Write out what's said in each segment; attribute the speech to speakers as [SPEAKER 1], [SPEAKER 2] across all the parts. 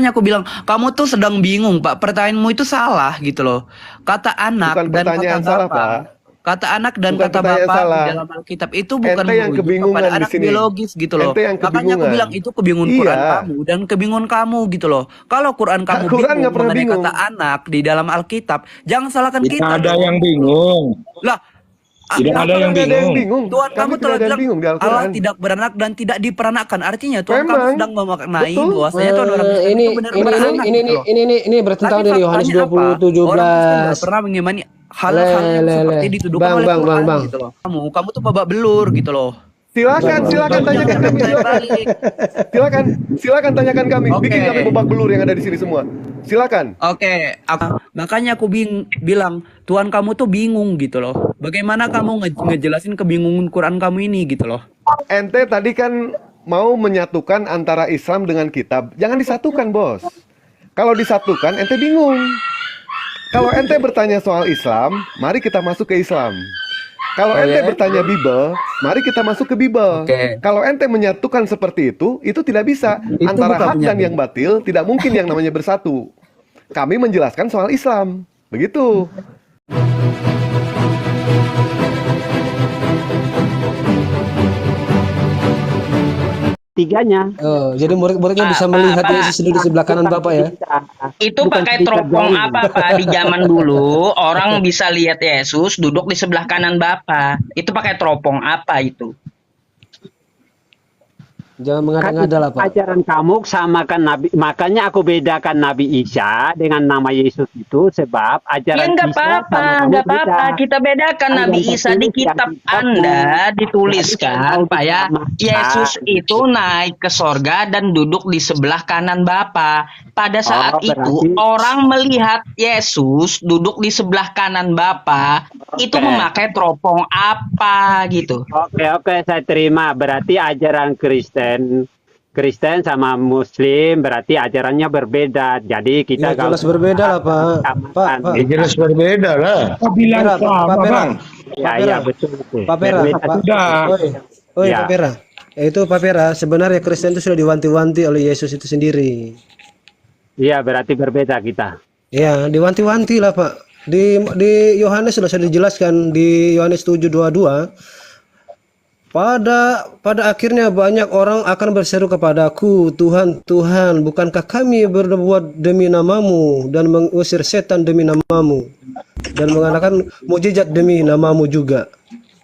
[SPEAKER 1] makanya aku bilang kamu tuh sedang bingung, Pak. Pertanyaanmu itu salah gitu loh. Kata anak
[SPEAKER 2] Bukan
[SPEAKER 1] dan kata
[SPEAKER 2] pertanyaan salah,
[SPEAKER 1] bapak.
[SPEAKER 2] Pak.
[SPEAKER 1] Kata anak dan
[SPEAKER 2] Bukan
[SPEAKER 1] kata
[SPEAKER 2] pertanyaan
[SPEAKER 1] bapak di
[SPEAKER 2] salah.
[SPEAKER 1] dalam Alkitab itu bukan
[SPEAKER 2] Ente yang
[SPEAKER 1] merujuk kepada
[SPEAKER 2] kebingungan di
[SPEAKER 1] anak
[SPEAKER 2] sini.
[SPEAKER 1] biologis gitu loh.
[SPEAKER 2] Ente yang
[SPEAKER 1] Makanya aku bilang
[SPEAKER 2] kebingungan.
[SPEAKER 1] itu kebingungan Quran
[SPEAKER 2] Iya.
[SPEAKER 1] kamu dan kebingungan kamu gitu loh. Kalau Quran kamu
[SPEAKER 2] Quran
[SPEAKER 1] bingung
[SPEAKER 2] nggak pernah
[SPEAKER 1] mengenai
[SPEAKER 2] bingung.
[SPEAKER 1] kata anak di dalam Alkitab, jangan salahkan
[SPEAKER 3] Tidak
[SPEAKER 1] kita
[SPEAKER 3] ada
[SPEAKER 1] dong.
[SPEAKER 3] yang bingung.
[SPEAKER 1] Lah,
[SPEAKER 3] Tidak ada yang
[SPEAKER 2] Nggak ada yang
[SPEAKER 3] bingung.
[SPEAKER 2] bingung.
[SPEAKER 1] Tuhan
[SPEAKER 2] Kami
[SPEAKER 1] kamu
[SPEAKER 2] tidak
[SPEAKER 1] telah
[SPEAKER 2] ada yang
[SPEAKER 1] bilang
[SPEAKER 2] bingung di
[SPEAKER 1] Allah
[SPEAKER 2] Al-Quran.
[SPEAKER 1] tidak beranak dan tidak diperanakkan. Artinya Tuhan kamu
[SPEAKER 2] Memang.
[SPEAKER 1] sedang memaknai
[SPEAKER 2] Betul.
[SPEAKER 1] bahwasanya Tuhan orang Kristen itu benar beranak gitu loh.
[SPEAKER 4] Ini bertentangan
[SPEAKER 1] Tapi
[SPEAKER 4] dengan Yohanes
[SPEAKER 1] faktanya apa?
[SPEAKER 4] 20:17.
[SPEAKER 1] Orang Kristen nggak pernah mengimani hal-hal yang seperti dituduhkan oleh Quran
[SPEAKER 4] Bang.
[SPEAKER 1] gitu loh. Kamu tuh babak belur gitu loh.
[SPEAKER 2] Silakan tanyakan kami. Silakan tanyakan kami.
[SPEAKER 1] Oke.
[SPEAKER 2] Bikin kami babak belur yang ada di sini semua. Silakan.
[SPEAKER 1] Oke, makanya aku bilang Tuhan kamu tuh bingung gitu loh. Bagaimana kamu ngejelasin kebingungan Quran kamu ini gitu loh.
[SPEAKER 2] Ente tadi kan mau menyatukan antara Islam dengan kitab. Jangan disatukan, Bos. Kalau disatukan, ente bingung. Kalau ente bertanya soal Islam, mari kita masuk ke Islam. Kalau ente bertanya Bible, mari kita masuk ke Bible.
[SPEAKER 1] Oke.
[SPEAKER 2] Kalau ente menyatukan seperti itu tidak bisa.
[SPEAKER 1] Itu
[SPEAKER 2] Antara
[SPEAKER 1] bukan
[SPEAKER 2] hak dan yang batil, tidak mungkin yang namanya bersatu. Kami menjelaskan soal Islam. Begitu.
[SPEAKER 5] Tiganya.
[SPEAKER 4] Oh, jadi murid-muridnya bisa melihat Yesus di sebelah kanan Bapak ya.
[SPEAKER 6] Itu pakai teropong apa Pak? Di zaman dulu orang bisa lihat Yesus duduk di sebelah kanan Bapak. Itu pakai teropong apa itu?
[SPEAKER 4] Jangan mengada-ngada lah Pak.
[SPEAKER 5] Ajaran kamu samakan Nabi, makanya aku bedakan Nabi Isa dengan nama Yesus itu sebab ajaran
[SPEAKER 6] Ya nggak
[SPEAKER 5] Isa
[SPEAKER 6] apa-apa,
[SPEAKER 5] sama kamu
[SPEAKER 6] nggak apa-apa.
[SPEAKER 5] beda.
[SPEAKER 6] Kita bedakan
[SPEAKER 5] Yang
[SPEAKER 6] Nabi Isa di
[SPEAKER 5] penting
[SPEAKER 6] kitab
[SPEAKER 5] yang kita
[SPEAKER 6] Anda
[SPEAKER 5] tahu.
[SPEAKER 6] dituliskan
[SPEAKER 5] Jadi,
[SPEAKER 6] Pak ya.
[SPEAKER 5] kalau kita
[SPEAKER 6] Yesus itu naik ke sorga dan duduk di sebelah kanan Bapa. Pada saat
[SPEAKER 5] berarti-
[SPEAKER 6] itu orang melihat Yesus duduk di sebelah kanan Bapa itu memakai teropong apa gitu.
[SPEAKER 5] Oke, saya terima. Berarti ajaran Kristen sama Muslim berarti ajarannya berbeda. Jadi kita
[SPEAKER 4] Ya, jelas berbeda lah Pak. Pak.
[SPEAKER 3] Ya, jelas berbeda lah.
[SPEAKER 4] Bilang Pak Pera.
[SPEAKER 5] Ya, betul.
[SPEAKER 4] Pak Pera.
[SPEAKER 3] Sudah.
[SPEAKER 4] Oi,
[SPEAKER 5] Ya.
[SPEAKER 4] Pak Pera. Itu Pak Pera, sebenarnya Kristen itu sudah diwanti-wanti oleh Yesus itu sendiri.
[SPEAKER 5] Iya, berarti berbeda kita.
[SPEAKER 4] Ya, diwanti-wanti lah Pak. Di Yohanes sudah dijelaskan di Yohanes 7:22. Pada akhirnya banyak orang akan berseru kepadaku, Tuhan, Tuhan, bukankah kami berbuat demi namamu dan mengusir setan demi namamu dan mengadakan mujizat demi namamu juga.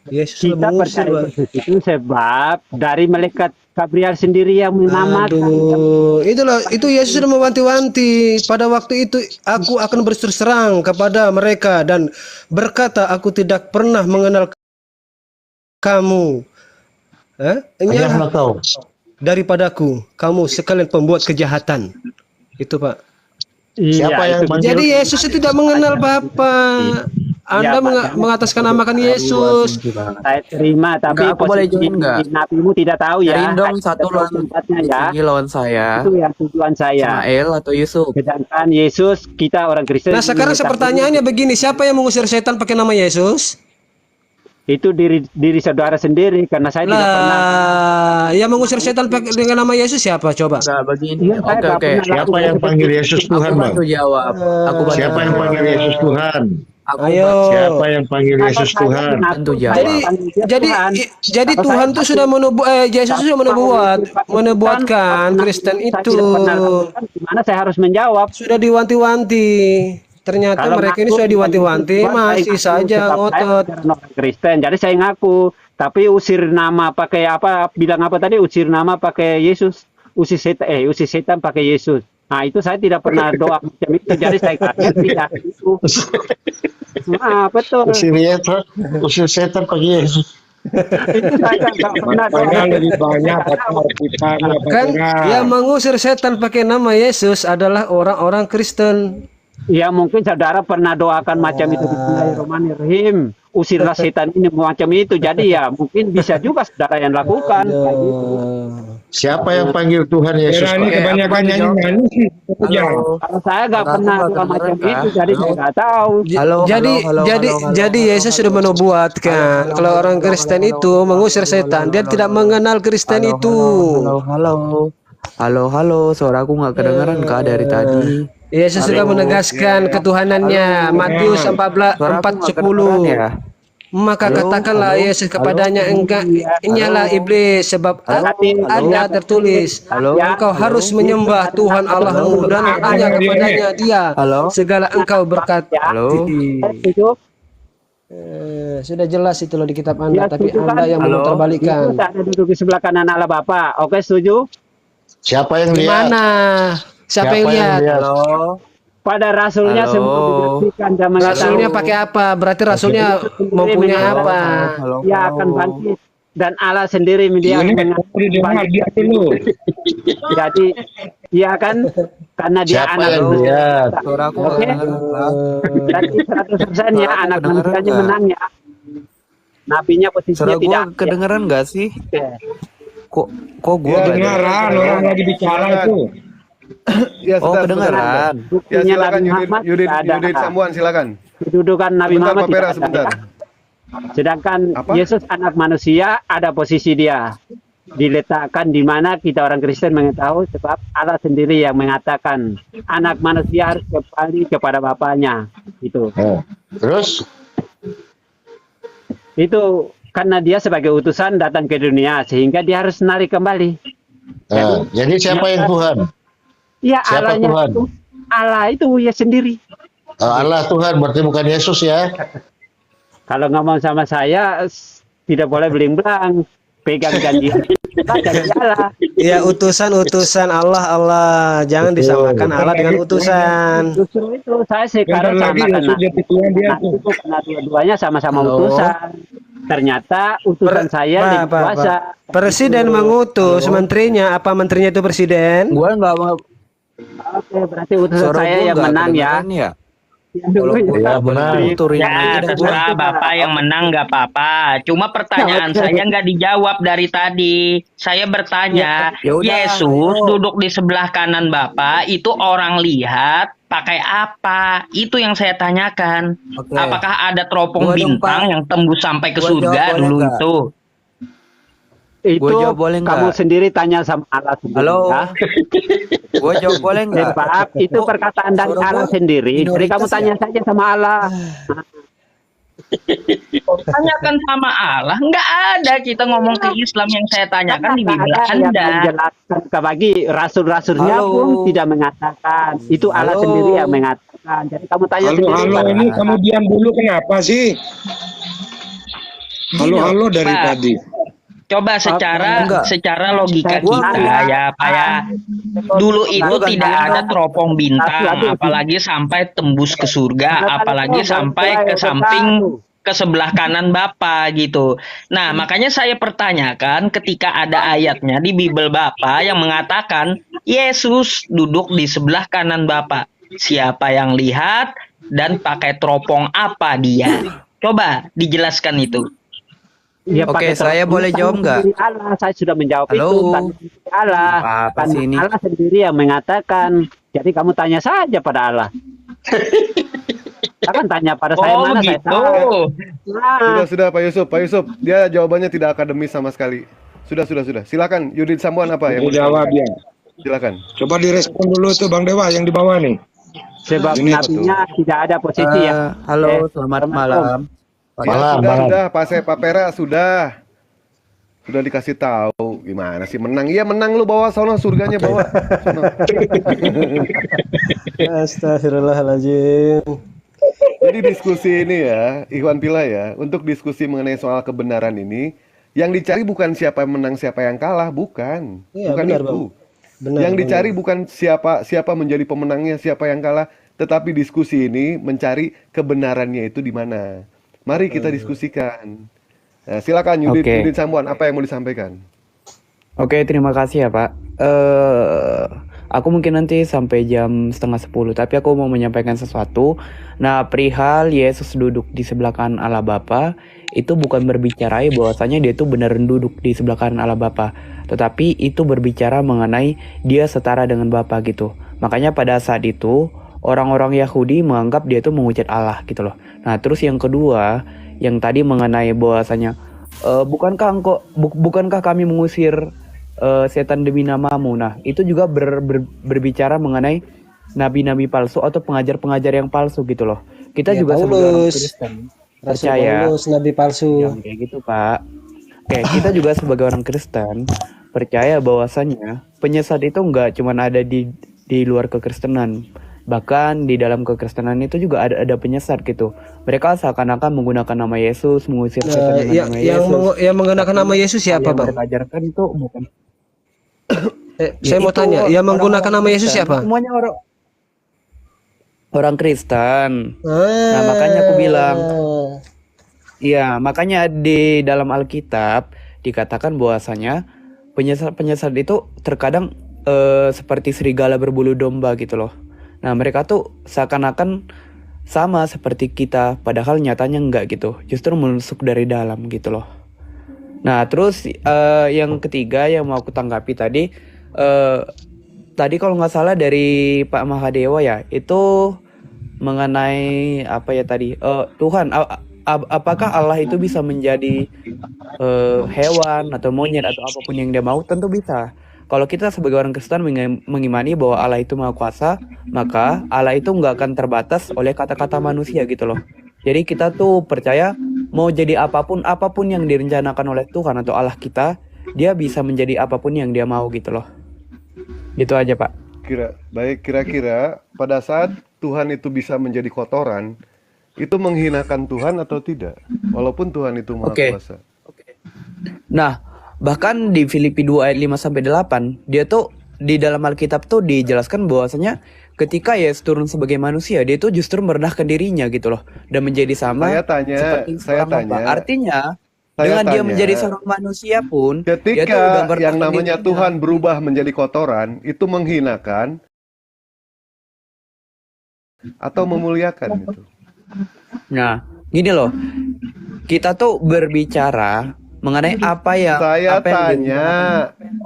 [SPEAKER 4] Yesus
[SPEAKER 5] Kita
[SPEAKER 4] mengusir,
[SPEAKER 5] percaya
[SPEAKER 4] Pak.
[SPEAKER 5] Yesus itu sebab dari malaikat Gabriel sendiri yang menamakan.
[SPEAKER 4] Aduh, itu Yesus sudah mewanti-wanti. Pada waktu itu aku akan berseru serang kepada mereka dan berkata, aku tidak pernah mengenal kamu.
[SPEAKER 3] Janganlah kau.
[SPEAKER 4] Daripadaku, kamu sekalian pembuat kejahatan. Itu Pak.
[SPEAKER 3] Siapa yang
[SPEAKER 5] itu.
[SPEAKER 3] panggil?
[SPEAKER 4] Jadi Yesus itu tidak mengenal Bapak. Anda
[SPEAKER 5] Pak.
[SPEAKER 4] mengataskan namakan Yesus.
[SPEAKER 5] Saya terima, tapi
[SPEAKER 1] Enggak, aku boleh join nggak?
[SPEAKER 5] nabimu tidak tahu ya.
[SPEAKER 1] Cariin dong satu
[SPEAKER 5] Ada
[SPEAKER 1] lawan
[SPEAKER 5] tempatnya ya.
[SPEAKER 1] ini lawan saya.
[SPEAKER 5] Itu yang tujuan saya.
[SPEAKER 1] Ismail atau Yusuf.
[SPEAKER 5] Sedangkan Yesus kita orang Kristen.
[SPEAKER 4] Nah sekarang pertanyaannya begini, siapa yang mengusir setan pakai nama Yesus?
[SPEAKER 5] Itu diri saudara sendiri karena saya tidak pernah.
[SPEAKER 4] Lah, yang mengusir setan dengan nama Yesus siapa? Coba.
[SPEAKER 1] Enggak begini.
[SPEAKER 5] Iya, saya nggak
[SPEAKER 1] Oke.
[SPEAKER 5] pernah
[SPEAKER 3] Siapa yang panggil Yesus Tuhan,
[SPEAKER 1] Aku
[SPEAKER 3] Bang?
[SPEAKER 1] bantu jawab. Aku bantu
[SPEAKER 3] Siapa yang
[SPEAKER 1] jawab.
[SPEAKER 3] panggil Yesus Tuhan?
[SPEAKER 1] Aku
[SPEAKER 4] Ayo.
[SPEAKER 3] Siapa yang panggil Yesus Tuhan?
[SPEAKER 1] Tentu jawab.
[SPEAKER 4] Jadi Tuhan tuh sudah Yesus sudah menubuatkan Kristen itu.
[SPEAKER 5] Gimana saya harus menjawab?
[SPEAKER 4] Sudah diwanti-wanti. Ternyata
[SPEAKER 5] Kalau
[SPEAKER 4] mereka ini
[SPEAKER 5] ngaku,
[SPEAKER 4] sudah diwanti-wanti,
[SPEAKER 5] saya
[SPEAKER 4] masih
[SPEAKER 5] ngaku
[SPEAKER 4] saja
[SPEAKER 5] sebab saya
[SPEAKER 4] ngotot.
[SPEAKER 5] ajaran orang Kristen. Jadi saya ngaku, tapi usir nama pakai apa? Bilang apa tadi? Usir nama pakai Yesus. Usir setan pakai Yesus. Nah, itu saya tidak pernah doa macam itu. Jadi saya kaget tidak itu. Nah, betul.
[SPEAKER 3] Usir setan pakai Yesus.
[SPEAKER 5] Itu saya nggak pernah doa.
[SPEAKER 3] Lebih banyak atau kita
[SPEAKER 4] Kan yang mengusir setan pakai nama Yesus adalah orang-orang Kristen.
[SPEAKER 5] Ya mungkin saudara pernah doakan macam itu Bismillahirrahmanirrahim. Usirlah setan ini macam itu. Jadi ya mungkin bisa juga saudara yang lakukan. Kayak gitu.
[SPEAKER 3] Siapa yang panggil Tuhan Yesus?
[SPEAKER 1] Oke,
[SPEAKER 3] Kebanyakan
[SPEAKER 1] aku bantu
[SPEAKER 3] nyanyi sih.
[SPEAKER 1] Halo.
[SPEAKER 5] Kalau saya nggak
[SPEAKER 1] Aku
[SPEAKER 5] pernah
[SPEAKER 1] nggak
[SPEAKER 5] doa macam
[SPEAKER 1] kedengeran,
[SPEAKER 5] itu,
[SPEAKER 1] Kak.
[SPEAKER 5] jadi saya nggak tahu.
[SPEAKER 4] Jadi Yesus sudah menubuatkan kalau orang Kristen itu mengusir setan, dia tidak mengenal Kristen itu.
[SPEAKER 1] Halo. Halo, suaraku nggak kedengeran kak dari tadi.
[SPEAKER 4] Yesus sudah menegaskan ketuhanannya. Matius 14
[SPEAKER 1] Suaraku nggak
[SPEAKER 4] 4:10.
[SPEAKER 1] kedengeran ya.
[SPEAKER 4] Maka katakanlah Yesus kepadanya, Inyalah iblis, sebab ada tertulis, engkau harus menyembah Tuhan Allahmu dan hanya kepadanya dia segala engkau berkati. Sudah jelas itu loh di kitab Anda, tapi Anda yang memutarbalikkan.
[SPEAKER 5] Ada duduk di sebelah kanan Allah Bapa. Oke, setuju?
[SPEAKER 3] Siapa yang lihat?
[SPEAKER 4] Gimana? Siapa yang lihat?
[SPEAKER 5] Pada rasulnya semua dijelaskan zaman
[SPEAKER 4] Rasulnya pakai apa? Berarti rasulnya mau punya apa?
[SPEAKER 5] Dia akan bangkit dan Allah sendiri dia jadi dia kan karena dia
[SPEAKER 3] Siapa
[SPEAKER 5] anak
[SPEAKER 3] yang lihat?
[SPEAKER 1] Suaraku nggak
[SPEAKER 5] Oke.
[SPEAKER 1] kedengeran.
[SPEAKER 5] Berarti 100% ya anak manusianya menang ya. Nabinya posisinya
[SPEAKER 1] Suara
[SPEAKER 5] tidak
[SPEAKER 1] gua kedengeran nggak sih?
[SPEAKER 5] Oke.
[SPEAKER 1] Kok gua nggak ada?
[SPEAKER 7] Kedengaran orang lagi bicara itu.
[SPEAKER 2] Ya,
[SPEAKER 1] Oh
[SPEAKER 2] sudah,
[SPEAKER 1] kedengeran.
[SPEAKER 2] Ya,
[SPEAKER 5] Buktinya
[SPEAKER 2] silakan
[SPEAKER 5] Nabi
[SPEAKER 2] Yudit,
[SPEAKER 5] Muhammad
[SPEAKER 2] Yudit,
[SPEAKER 5] tidak ada.
[SPEAKER 2] Yudit Samuan, silakan.
[SPEAKER 5] Kedudukan Nabi
[SPEAKER 2] Sebentar,
[SPEAKER 5] Muhammad
[SPEAKER 2] Pak Pera,
[SPEAKER 5] tidak ada.
[SPEAKER 2] sebentar.
[SPEAKER 5] Ya. Sedangkan
[SPEAKER 2] Apa?
[SPEAKER 5] Yesus anak manusia ada posisi dia. Diletakkan di mana kita orang Kristen mengetahui sebab Allah sendiri yang mengatakan anak manusia harus kembali kepada bapaknya.
[SPEAKER 3] Terus
[SPEAKER 5] Itu karena dia sebagai utusan datang ke dunia sehingga dia harus narik kembali.
[SPEAKER 3] jadi siapa yang Tuhan?
[SPEAKER 5] Ya
[SPEAKER 3] Siapa
[SPEAKER 5] Allahnya
[SPEAKER 3] Tuhan?
[SPEAKER 5] itu, Allah itu ya sendiri.
[SPEAKER 3] Allah Tuhan berarti bukan Yesus ya.
[SPEAKER 5] Kalau ngomong sama saya tidak boleh beling-belang, pegang janji Allah.
[SPEAKER 4] Ya utusan Allah. Jangan disamakan Allah dengan utusan.
[SPEAKER 5] Justru itu saya sekarang
[SPEAKER 7] Bentar
[SPEAKER 5] sama
[SPEAKER 7] lagi
[SPEAKER 5] karena
[SPEAKER 7] Yesus jadi Tuhan dia tuh.
[SPEAKER 5] karena dua-duanya sama-sama utusan. Ternyata utusan saya lebih kuasa.
[SPEAKER 4] Presiden mengutus menterinya, apa menterinya itu presiden?
[SPEAKER 1] Gua nggak mau.
[SPEAKER 5] Oke, berarti utusan
[SPEAKER 1] Suara
[SPEAKER 5] saya
[SPEAKER 1] gua
[SPEAKER 5] yang
[SPEAKER 1] nggak
[SPEAKER 5] menang ya.
[SPEAKER 1] kedengeran ya.
[SPEAKER 5] Dulu
[SPEAKER 3] Ya benar.
[SPEAKER 1] Turin
[SPEAKER 6] Ya,
[SPEAKER 1] aja dah gua.
[SPEAKER 6] terserah Bapak yang menang nggak apa-apa. Cuma pertanyaan saya nggak dijawab dari tadi. Saya bertanya,
[SPEAKER 1] Ya udah,
[SPEAKER 6] Yesus
[SPEAKER 1] ayo.
[SPEAKER 6] duduk di sebelah kanan Bapak, itu orang lihat pakai apa? Itu yang saya tanyakan.
[SPEAKER 1] Oke.
[SPEAKER 6] Apakah ada teropong
[SPEAKER 1] Gua dong,
[SPEAKER 6] bintang
[SPEAKER 1] Pak.
[SPEAKER 6] yang tembus sampai ke
[SPEAKER 1] Gua
[SPEAKER 6] surga
[SPEAKER 1] jawab boleh
[SPEAKER 6] dulu
[SPEAKER 1] nggak?
[SPEAKER 6] itu?
[SPEAKER 5] Itu
[SPEAKER 1] Gua jawab boleh
[SPEAKER 5] kamu
[SPEAKER 1] nggak?
[SPEAKER 5] sendiri tanya sama Allah sendiri.
[SPEAKER 1] Halo.
[SPEAKER 5] ya.
[SPEAKER 1] Gua jawab boleh nggak?
[SPEAKER 5] Maaf, itu perkataan dari
[SPEAKER 1] Suara
[SPEAKER 5] Allah
[SPEAKER 1] gua
[SPEAKER 5] sendiri. Jadi
[SPEAKER 1] minoritas
[SPEAKER 5] kamu tanya saja sama Allah.
[SPEAKER 6] Tanyakan sama Allah. Nggak ada kita ngomong ke Islam yang saya tanyakan di Bibel
[SPEAKER 5] Ada yang
[SPEAKER 6] Anda.
[SPEAKER 5] menjelaskan bagi rasul-rasulnya
[SPEAKER 1] Halo.
[SPEAKER 5] pun tidak mengatakan. Itu Allah
[SPEAKER 1] Halo.
[SPEAKER 5] sendiri yang mengatakan. Jadi kamu tanya
[SPEAKER 7] Halo,
[SPEAKER 5] sendiri.
[SPEAKER 7] halo,
[SPEAKER 5] pada
[SPEAKER 7] ini
[SPEAKER 5] Allah.
[SPEAKER 7] kamu diam dulu kenapa sih? Halo, halo dari
[SPEAKER 6] Pak.
[SPEAKER 7] tadi.
[SPEAKER 6] Coba
[SPEAKER 1] Enggak.
[SPEAKER 6] secara logika
[SPEAKER 5] Gua
[SPEAKER 6] kita
[SPEAKER 5] enggak.
[SPEAKER 6] ya Pak ya. Dulu itu
[SPEAKER 1] Gua
[SPEAKER 6] tidak
[SPEAKER 1] gantiin
[SPEAKER 6] ada
[SPEAKER 1] dong.
[SPEAKER 6] teropong bintang, apalagi sampai tembus ke surga, apalagi sampai ke samping ke sebelah kanan Bapak gitu. Nah, makanya saya pertanyakan ketika ada ayatnya di Bibel Bapak yang mengatakan Yesus duduk di sebelah kanan Bapak. Siapa yang lihat dan pakai teropong apa dia? Coba dijelaskan itu.
[SPEAKER 5] Dia
[SPEAKER 1] Oke,
[SPEAKER 5] pakai
[SPEAKER 1] saya
[SPEAKER 5] teropong
[SPEAKER 1] boleh
[SPEAKER 5] bintang
[SPEAKER 1] jawab nggak?
[SPEAKER 5] sendiri Allah. Saya sudah menjawab
[SPEAKER 1] Halo.
[SPEAKER 5] itu. Tanya sendiri Allah.
[SPEAKER 1] Apa
[SPEAKER 5] Kan
[SPEAKER 1] sih ini?
[SPEAKER 5] Allah sendiri yang mengatakan. Jadi kamu tanya saja pada Allah. Jangan tanya pada saya
[SPEAKER 6] Oh,
[SPEAKER 5] mana saya
[SPEAKER 6] begitu.
[SPEAKER 5] tahu. Nah,
[SPEAKER 2] Sudah Pak Yusuf. Pak Yusuf, dia jawabannya tidak akademis sama sekali. Sudah. Silakan Yudit Samuan apa yang mau
[SPEAKER 7] Jawab ya.
[SPEAKER 2] silakan.
[SPEAKER 7] Coba direspon dulu tuh Bang Dewa yang di bawah nih.
[SPEAKER 5] sebab
[SPEAKER 7] Ini
[SPEAKER 5] nabinya tidak ada posisi ya.
[SPEAKER 1] Halo, selamat malam.
[SPEAKER 3] Malam, malam.
[SPEAKER 2] Sudah, Pak Pera sudah. Sudah dikasih tahu gimana sih menang? Iya menang lu bawa sono surganya bawa. Sono.
[SPEAKER 4] Astagfirullahaladzim.
[SPEAKER 2] Jadi diskusi ini ya, Ikhwan Pila ya, untuk diskusi mengenai soal kebenaran ini, yang dicari bukan siapa yang menang, siapa yang kalah, bukan.
[SPEAKER 4] Iya,
[SPEAKER 2] Bukan
[SPEAKER 4] benar,
[SPEAKER 2] itu.
[SPEAKER 4] Bang. Benar,
[SPEAKER 2] Yang
[SPEAKER 4] benar.
[SPEAKER 2] dicari bukan siapa menjadi pemenangnya, siapa yang kalah, tetapi diskusi ini mencari kebenarannya itu di mana. Mari kita diskusikan. Nah, silakan Yudit,
[SPEAKER 1] Oke.
[SPEAKER 2] Yudit Samuan, apa yang mau disampaikan?
[SPEAKER 1] Oke, terima kasih ya Pak. Aku mungkin nanti sampai jam 9:30, tapi aku mau menyampaikan sesuatu. Nah, perihal Yesus duduk di sebelah kanan Allah Bapa, itu bukan berbicara bahwasanya dia itu beneran duduk di sebelah kanan Allah Bapa, tetapi itu berbicara mengenai dia setara dengan Bapa gitu. Makanya pada saat itu orang-orang Yahudi menganggap dia itu menghujat Allah gitu loh. Nah, terus yang kedua, yang tadi mengenai bahwasanya bukankah kami mengusir setan demi namamu. Nah, itu juga berbicara mengenai nabi-nabi palsu atau pengajar-pengajar yang palsu gitu loh. Kita
[SPEAKER 4] Ya,
[SPEAKER 1] juga sebagai orang
[SPEAKER 4] Paulus,
[SPEAKER 1] Kristen
[SPEAKER 4] Rasul
[SPEAKER 1] percaya.
[SPEAKER 4] Paulus, nabi palsu.
[SPEAKER 1] Yang kayak gitu, Pak. Oke, kita juga sebagai orang Kristen percaya bahwasannya penyesat itu nggak cuma ada di luar kekristenan. Bahkan di dalam kekristenan itu juga ada penyesat gitu. Mereka seakan-akan menggunakan nama Yesus, mengusir setan dengan nama Yesus.
[SPEAKER 4] Yang menggunakan nama Yesus siapa,
[SPEAKER 1] Yang
[SPEAKER 4] Bang?
[SPEAKER 1] mereka ajarkan itu bukan.
[SPEAKER 4] Saya mau
[SPEAKER 1] Itu
[SPEAKER 4] tanya, yang menggunakan nama Yesus
[SPEAKER 1] Kristen.
[SPEAKER 4] siapa?
[SPEAKER 1] Semuanya orang Kristen.
[SPEAKER 4] Ah.
[SPEAKER 1] Nah, makanya aku bilang, iya, makanya di dalam Alkitab dikatakan bahwasanya penyesat itu terkadang seperti serigala berbulu domba gitu loh. Nah, mereka tuh seakan-akan sama seperti kita, padahal nyatanya enggak gitu. Justru menusuk dari dalam gitu loh. Nah, terus yang ketiga yang mau aku tanggapi tadi, tadi kalau nggak salah dari Pak Mahadewa ya, itu mengenai apa ya tadi? Tuhan, apakah Allah itu bisa menjadi hewan atau monyet atau apapun yang dia mau? Tentu bisa. Kalau kita sebagai orang Kristen mengimani bahwa Allah itu Maha Kuasa, maka Allah itu nggak akan terbatas oleh kata-kata manusia gitu loh. Jadi kita tuh percaya mau jadi apapun yang direncanakan oleh Tuhan atau Allah kita, dia bisa menjadi apapun yang dia mau gitu loh. Gitu aja, Pak.
[SPEAKER 2] Kira-kira pada saat Tuhan itu bisa menjadi kotoran, itu menghinakan Tuhan atau tidak? Walaupun Tuhan itu Maha
[SPEAKER 1] Oke.
[SPEAKER 2] Kuasa.
[SPEAKER 1] Nah, bahkan di Filipi 2 ayat 5 sampai 8, dia tuh di dalam Alkitab tuh dijelaskan bahwasanya ketika Yesus turun sebagai manusia, dia tuh justru merendahkan dirinya gitu loh dan menjadi sama seperti seorang hamba. Artinya dengan dia menjadi seorang manusia pun, dia tuh udah
[SPEAKER 2] Ketika yang
[SPEAKER 1] merendahkan
[SPEAKER 2] namanya
[SPEAKER 1] dirinya.
[SPEAKER 2] Tuhan berubah menjadi kotoran, itu menghinakan atau memuliakan gitu.
[SPEAKER 1] Nah, gini loh, kita tuh berbicara mengenai apa yang
[SPEAKER 2] Saya
[SPEAKER 1] apa yang
[SPEAKER 2] tanya,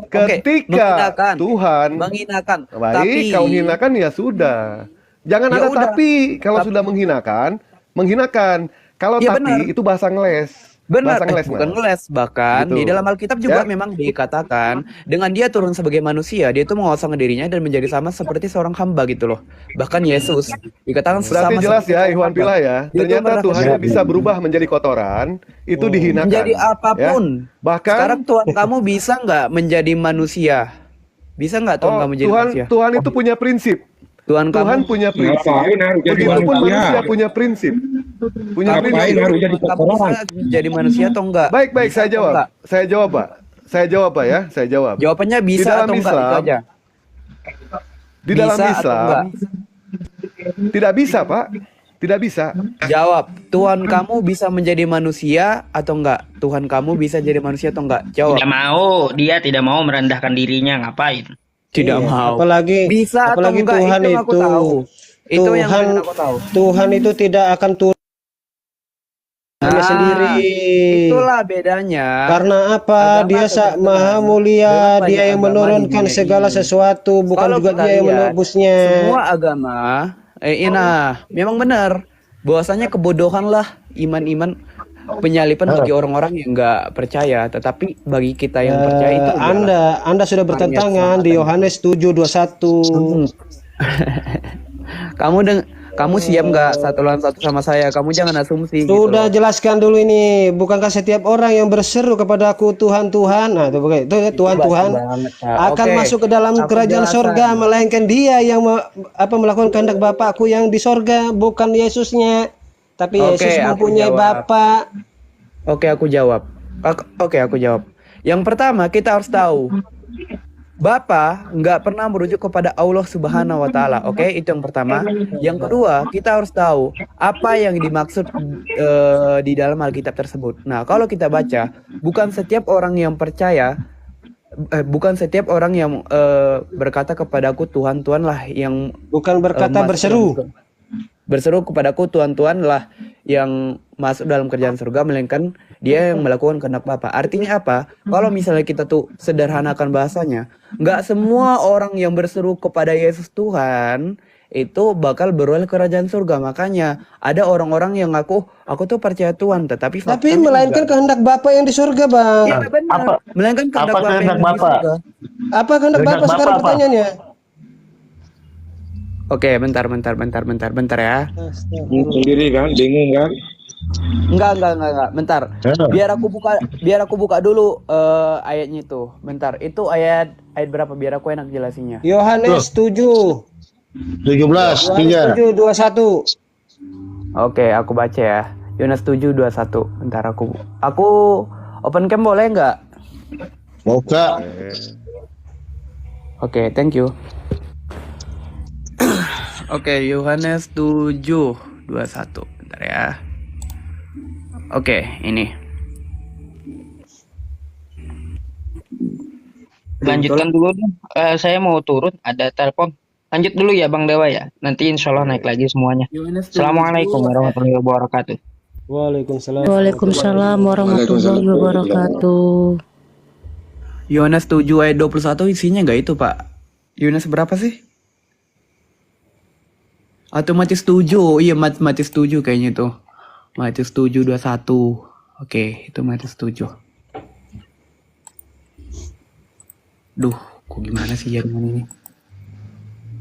[SPEAKER 1] Oke,
[SPEAKER 2] ketika
[SPEAKER 1] menghinakan.
[SPEAKER 2] Tuhan
[SPEAKER 1] menghinakan,
[SPEAKER 2] baik,
[SPEAKER 1] tapi
[SPEAKER 2] kalau menghinakan ya sudah. Jangan
[SPEAKER 1] Ya
[SPEAKER 2] ada
[SPEAKER 1] udah.
[SPEAKER 2] tapi. Kalau
[SPEAKER 1] Tapi-
[SPEAKER 2] sudah menghinakan. Kalau
[SPEAKER 1] Ya,
[SPEAKER 2] tapi
[SPEAKER 1] benar.
[SPEAKER 2] itu bahasa ngeles.
[SPEAKER 1] benar,
[SPEAKER 2] Bahasa ngeles,
[SPEAKER 1] bukan
[SPEAKER 2] Mas.
[SPEAKER 1] ngeles, bahkan
[SPEAKER 2] Gitu.
[SPEAKER 1] di dalam Alkitab juga
[SPEAKER 2] Ya.
[SPEAKER 1] memang dikatakan dengan dia turun sebagai manusia, dia itu mengosongkan dirinya dan menjadi sama seperti seorang hamba gitu loh. Bahkan Yesus dikatakan
[SPEAKER 2] Berarti
[SPEAKER 1] sama
[SPEAKER 2] jelas
[SPEAKER 1] seperti
[SPEAKER 2] ya,
[SPEAKER 1] seorang
[SPEAKER 2] Iwan
[SPEAKER 1] hamba.
[SPEAKER 2] Pila ya.
[SPEAKER 1] Dia tuh
[SPEAKER 2] Ternyata
[SPEAKER 1] merendahkan
[SPEAKER 2] Tuhan
[SPEAKER 1] diri.
[SPEAKER 2] bisa berubah menjadi kotoran, itu dihinakan.
[SPEAKER 1] Menjadi
[SPEAKER 2] Ya.
[SPEAKER 1] apapun.
[SPEAKER 2] Bahkan
[SPEAKER 1] Sekarang Tuhan kamu bisa nggak menjadi manusia? Bisa nggak Tuhan kamu jadi manusia?
[SPEAKER 2] Tuhan itu punya prinsip.
[SPEAKER 1] Tuhan
[SPEAKER 2] Tuhan
[SPEAKER 1] kamu
[SPEAKER 2] punya prinsip.
[SPEAKER 7] Ngapain harus jadi
[SPEAKER 2] Begitupun
[SPEAKER 7] manusia?
[SPEAKER 2] manusia punya prinsip. Punya
[SPEAKER 7] Ngapain
[SPEAKER 2] prinsip.
[SPEAKER 7] harus jadi
[SPEAKER 1] kamu
[SPEAKER 7] kotoran?
[SPEAKER 1] bisa jadi manusia atau enggak?
[SPEAKER 2] Baik,
[SPEAKER 1] Bisa
[SPEAKER 2] saya
[SPEAKER 1] atau
[SPEAKER 2] jawab.
[SPEAKER 1] enggak?
[SPEAKER 2] Saya jawab, Pak. Saya jawab, Pak ya. Saya jawab.
[SPEAKER 1] Jawabannya
[SPEAKER 2] Di
[SPEAKER 1] bisa
[SPEAKER 2] dalam
[SPEAKER 1] atau enggak itu
[SPEAKER 2] Islam,
[SPEAKER 1] aja.
[SPEAKER 2] Di dalam
[SPEAKER 1] Bisa atau
[SPEAKER 2] Islam,
[SPEAKER 1] enggak?
[SPEAKER 2] tidak bisa, Pak. Tidak bisa.
[SPEAKER 1] Jawab. Tuhan kamu bisa menjadi manusia atau enggak? Tuhan kamu bisa jadi manusia atau enggak? Jawab.
[SPEAKER 6] Tidak mau, dia tidak mau merendahkan dirinya, ngapain?
[SPEAKER 1] Tidak
[SPEAKER 4] Iya,
[SPEAKER 1] mau.
[SPEAKER 4] Apalagi
[SPEAKER 1] Bisa atau
[SPEAKER 4] apalagi
[SPEAKER 1] enggak
[SPEAKER 4] Tuhan
[SPEAKER 1] itu yang aku tahu. Itu yang
[SPEAKER 4] Tuhan
[SPEAKER 1] aku tahu.
[SPEAKER 4] Tuhan itu tidak akan turun sendiri.
[SPEAKER 1] Itulah bedanya.
[SPEAKER 4] Karena apa?
[SPEAKER 1] Agama
[SPEAKER 4] Dia
[SPEAKER 1] atau
[SPEAKER 4] Maha Mulia,
[SPEAKER 1] Dengan
[SPEAKER 4] Dia
[SPEAKER 1] banyak
[SPEAKER 4] yang
[SPEAKER 1] agama
[SPEAKER 4] menurunkan
[SPEAKER 1] di dunia
[SPEAKER 4] segala
[SPEAKER 1] ini.
[SPEAKER 4] sesuatu, bukan
[SPEAKER 1] Kalau
[SPEAKER 4] juga
[SPEAKER 1] kita
[SPEAKER 4] Dia yang
[SPEAKER 1] lihat,
[SPEAKER 4] menebusnya.
[SPEAKER 1] Semua agama, memang benar. Bahwasanya kebodohan lah iman-iman penyalipan bagi orang-orang yang nggak percaya, tetapi bagi kita yang percaya itu
[SPEAKER 4] Anda sudah bertentangan di Yohanes 7:21.
[SPEAKER 1] kamu siap nggak satu lawan satu sama saya? Kamu jangan asumsi.
[SPEAKER 4] Sudah
[SPEAKER 1] gitu loh.
[SPEAKER 4] jelaskan dulu ini, bukankah setiap orang yang berseru kepada Aku Tuhan Tuhan, nah itu ya, Tuhan Tuhan
[SPEAKER 1] banget, Kak.
[SPEAKER 4] akan
[SPEAKER 1] Oke,
[SPEAKER 4] masuk ke dalam
[SPEAKER 1] aku
[SPEAKER 4] kerajaan
[SPEAKER 1] jelasan.
[SPEAKER 4] sorga, melainkan Dia yang melakukan kehendak Bapakku yang di sorga, bukan Yesusnya, tapi
[SPEAKER 1] Oke,
[SPEAKER 4] Yesus
[SPEAKER 1] aku
[SPEAKER 4] mempunyai
[SPEAKER 1] jawab.
[SPEAKER 4] Bapa.
[SPEAKER 1] Oke, aku jawab. Oke, aku jawab. Yang pertama, kita harus tahu Bapa nggak pernah merujuk kepada Allah Subhanahu wa Ta'ala. Oke, itu yang pertama. Yang kedua, kita harus tahu apa yang dimaksud di dalam Alkitab tersebut. Nah, kalau kita baca, bukan setiap orang yang percaya, bukan setiap orang yang berkata kepadaku Tuhan, Tuhan lah yang
[SPEAKER 4] Bukan berkata
[SPEAKER 1] masuk
[SPEAKER 4] berseru.
[SPEAKER 1] berseru kepadaku Tuhan, Tuhan lah yang masuk dalam kerjaan surga, melainkan dia yang melakukan kehendak Bapa. Artinya apa? Kalau misalnya kita tuh sederhanakan bahasanya, nggak semua orang yang berseru kepada Yesus Tuhan itu bakal beroleh kerajaan surga. Makanya ada orang-orang yang aku tuh percaya Tuhan, tetapi
[SPEAKER 4] Tapi
[SPEAKER 1] faktanya
[SPEAKER 4] melainkan
[SPEAKER 1] enggak.
[SPEAKER 4] kehendak Bapa yang di surga, Bang.
[SPEAKER 1] Iya benar.
[SPEAKER 3] Apa
[SPEAKER 1] Melainkan kehendak
[SPEAKER 3] apa
[SPEAKER 1] Bapa yang
[SPEAKER 3] kehendak
[SPEAKER 1] di
[SPEAKER 3] Bapa?
[SPEAKER 1] surga.
[SPEAKER 4] Apa kehendak
[SPEAKER 3] Kehendak
[SPEAKER 4] Bapa sekarang
[SPEAKER 3] Bapa apa?
[SPEAKER 4] pertanyaannya?
[SPEAKER 1] Oke, bentar ya.
[SPEAKER 7] Sendiri kan, bingung kan?
[SPEAKER 1] Enggak. Bentar.
[SPEAKER 3] Ya.
[SPEAKER 1] Biar aku buka dulu ayatnya itu. Bentar. Itu ayat berapa biar aku enak jelasinnya.
[SPEAKER 4] Yohanes 7.
[SPEAKER 3] 17 3.
[SPEAKER 4] 7:21.
[SPEAKER 1] Oke, aku baca ya. Yohanes 7:21. Bentar aku open cam boleh nggak?
[SPEAKER 3] Buka.
[SPEAKER 1] Oke, thank you. Oke, Yohanes 7:21. Bentar ya. Oke, ini.
[SPEAKER 6] Lanjutkan dulu dong. Saya mau turun, ada telepon. Lanjut dulu ya Bang Dewa ya. Nanti insya Allah naik lagi semuanya.
[SPEAKER 1] Yohanes 7
[SPEAKER 6] Assalamualaikum warahmatullahi wabarakatuh.
[SPEAKER 4] Waalaikumsalam.
[SPEAKER 8] Waalaikumsalam warahmatullahi wabarakatuh.
[SPEAKER 1] Yohanes 7 ayat 21 isinya nggak itu, Pak? Yohanes berapa sih? Atau Matius 7? Iya, Matius 7 kayaknya itu. Matius 7:21. Oke, itu Matius 7. Duh, kok gimana sih jaringan ini?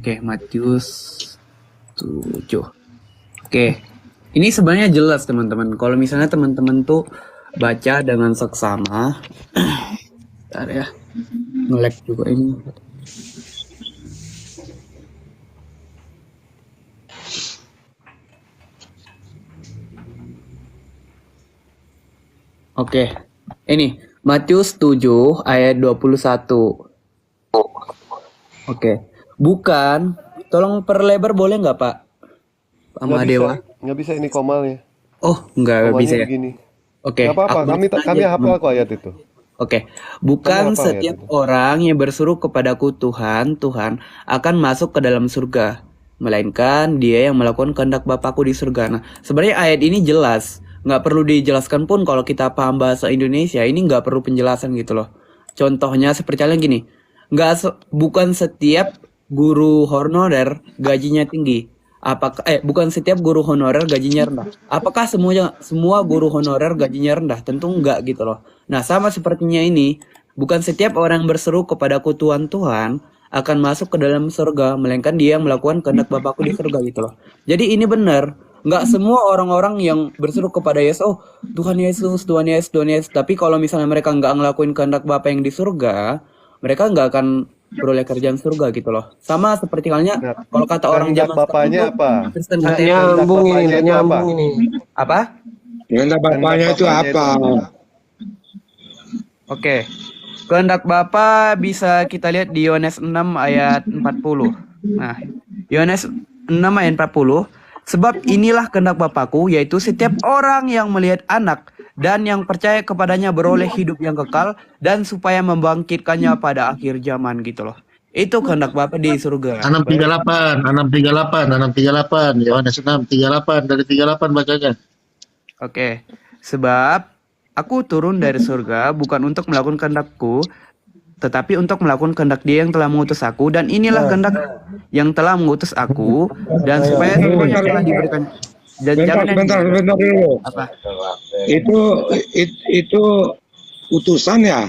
[SPEAKER 1] Oke, Matius 7. Oke. Ini sebenarnya jelas, teman-teman. Kalau misalnya teman-teman tuh baca dengan seksama. Bentar ya. Nge-lag juga ini. Oke, ini Matius 7 ayat 21. Oke, bukan, tolong perlebar boleh nggak Pak? Sama Dewa.
[SPEAKER 2] Nggak bisa ini komalnya.
[SPEAKER 1] Oh, nggak
[SPEAKER 2] Komanya
[SPEAKER 1] bisa ya.
[SPEAKER 2] begini.
[SPEAKER 1] Oke,
[SPEAKER 2] Nggak apa-apa,
[SPEAKER 1] aku
[SPEAKER 2] kami
[SPEAKER 1] baca
[SPEAKER 2] kami
[SPEAKER 1] aja.
[SPEAKER 2] hafal kok ayat itu.
[SPEAKER 1] Oke, bukan
[SPEAKER 2] Kamu apa
[SPEAKER 1] setiap
[SPEAKER 2] ayat itu?
[SPEAKER 1] orang yang berseru kepadaku Tuhan, Tuhan akan masuk ke dalam surga, melainkan dia yang melakukan kehendak Bapakku di surga. Nah, sebenarnya ayat ini jelas, nggak perlu dijelaskan pun kalau kita paham bahasa Indonesia, ini nggak perlu penjelasan gitu loh. Contohnya seperti halnya gini, bukan setiap guru honorer gajinya tinggi. Bukan setiap guru honorer gajinya rendah. Apakah semua guru honorer gajinya rendah? Tentu enggak gitu loh. Nah, sama sepertinya ini, bukan setiap orang yang berseru kepadaku Tuhan Tuhan akan masuk ke dalam surga, melainkan dia yang melakukan kehendak Bapakku di surga gitu loh. Jadi ini benar, nggak semua orang-orang yang berseru kepada Yesus, oh Tuhan Yesus, Tuhan Yesus, Tuhan Yesus. Tapi kalau misalnya mereka nggak ngelakuin kehendak Bapa yang di surga, mereka nggak akan beroleh kerjaan surga gitu loh. Sama seperti halnya
[SPEAKER 2] Nah,
[SPEAKER 1] kalau kata orang
[SPEAKER 2] kehendak
[SPEAKER 1] zaman
[SPEAKER 2] bapaknya
[SPEAKER 1] sekarang
[SPEAKER 2] apa?
[SPEAKER 1] tuh, Kristen
[SPEAKER 4] Nggak
[SPEAKER 1] Kristen
[SPEAKER 4] nyambung ini,
[SPEAKER 2] bapaknya
[SPEAKER 4] nggak
[SPEAKER 2] itu
[SPEAKER 4] nyambung
[SPEAKER 2] apa?
[SPEAKER 4] ini.
[SPEAKER 1] apa?
[SPEAKER 7] Kehendak bapaknya itu
[SPEAKER 2] bapaknya
[SPEAKER 7] apa?
[SPEAKER 2] itu
[SPEAKER 1] Oke. Kehendak Bapa bisa kita lihat di Yohanes 6 ayat 40. Nah, Yohanes 6 ayat 40. Sebab inilah kehendak Bapakku, yaitu setiap orang yang melihat anak dan yang percaya kepadanya beroleh hidup yang kekal dan supaya membangkitkannya pada akhir zaman gitu loh. Itu kehendak Bapa di surga.
[SPEAKER 3] 638 Yohanes 6:38 dari 38 bacanya.
[SPEAKER 1] Oke. Sebab aku turun dari surga bukan untuk melakukan kehendakku, tetapi untuk melakukan kehendak Dia yang telah mengutus aku, dan inilah kehendak yang telah mengutus aku, dan supaya semua yang telah diberikan. Dan
[SPEAKER 7] Bentar dulu.
[SPEAKER 1] apa?
[SPEAKER 7] Itu utusan ya?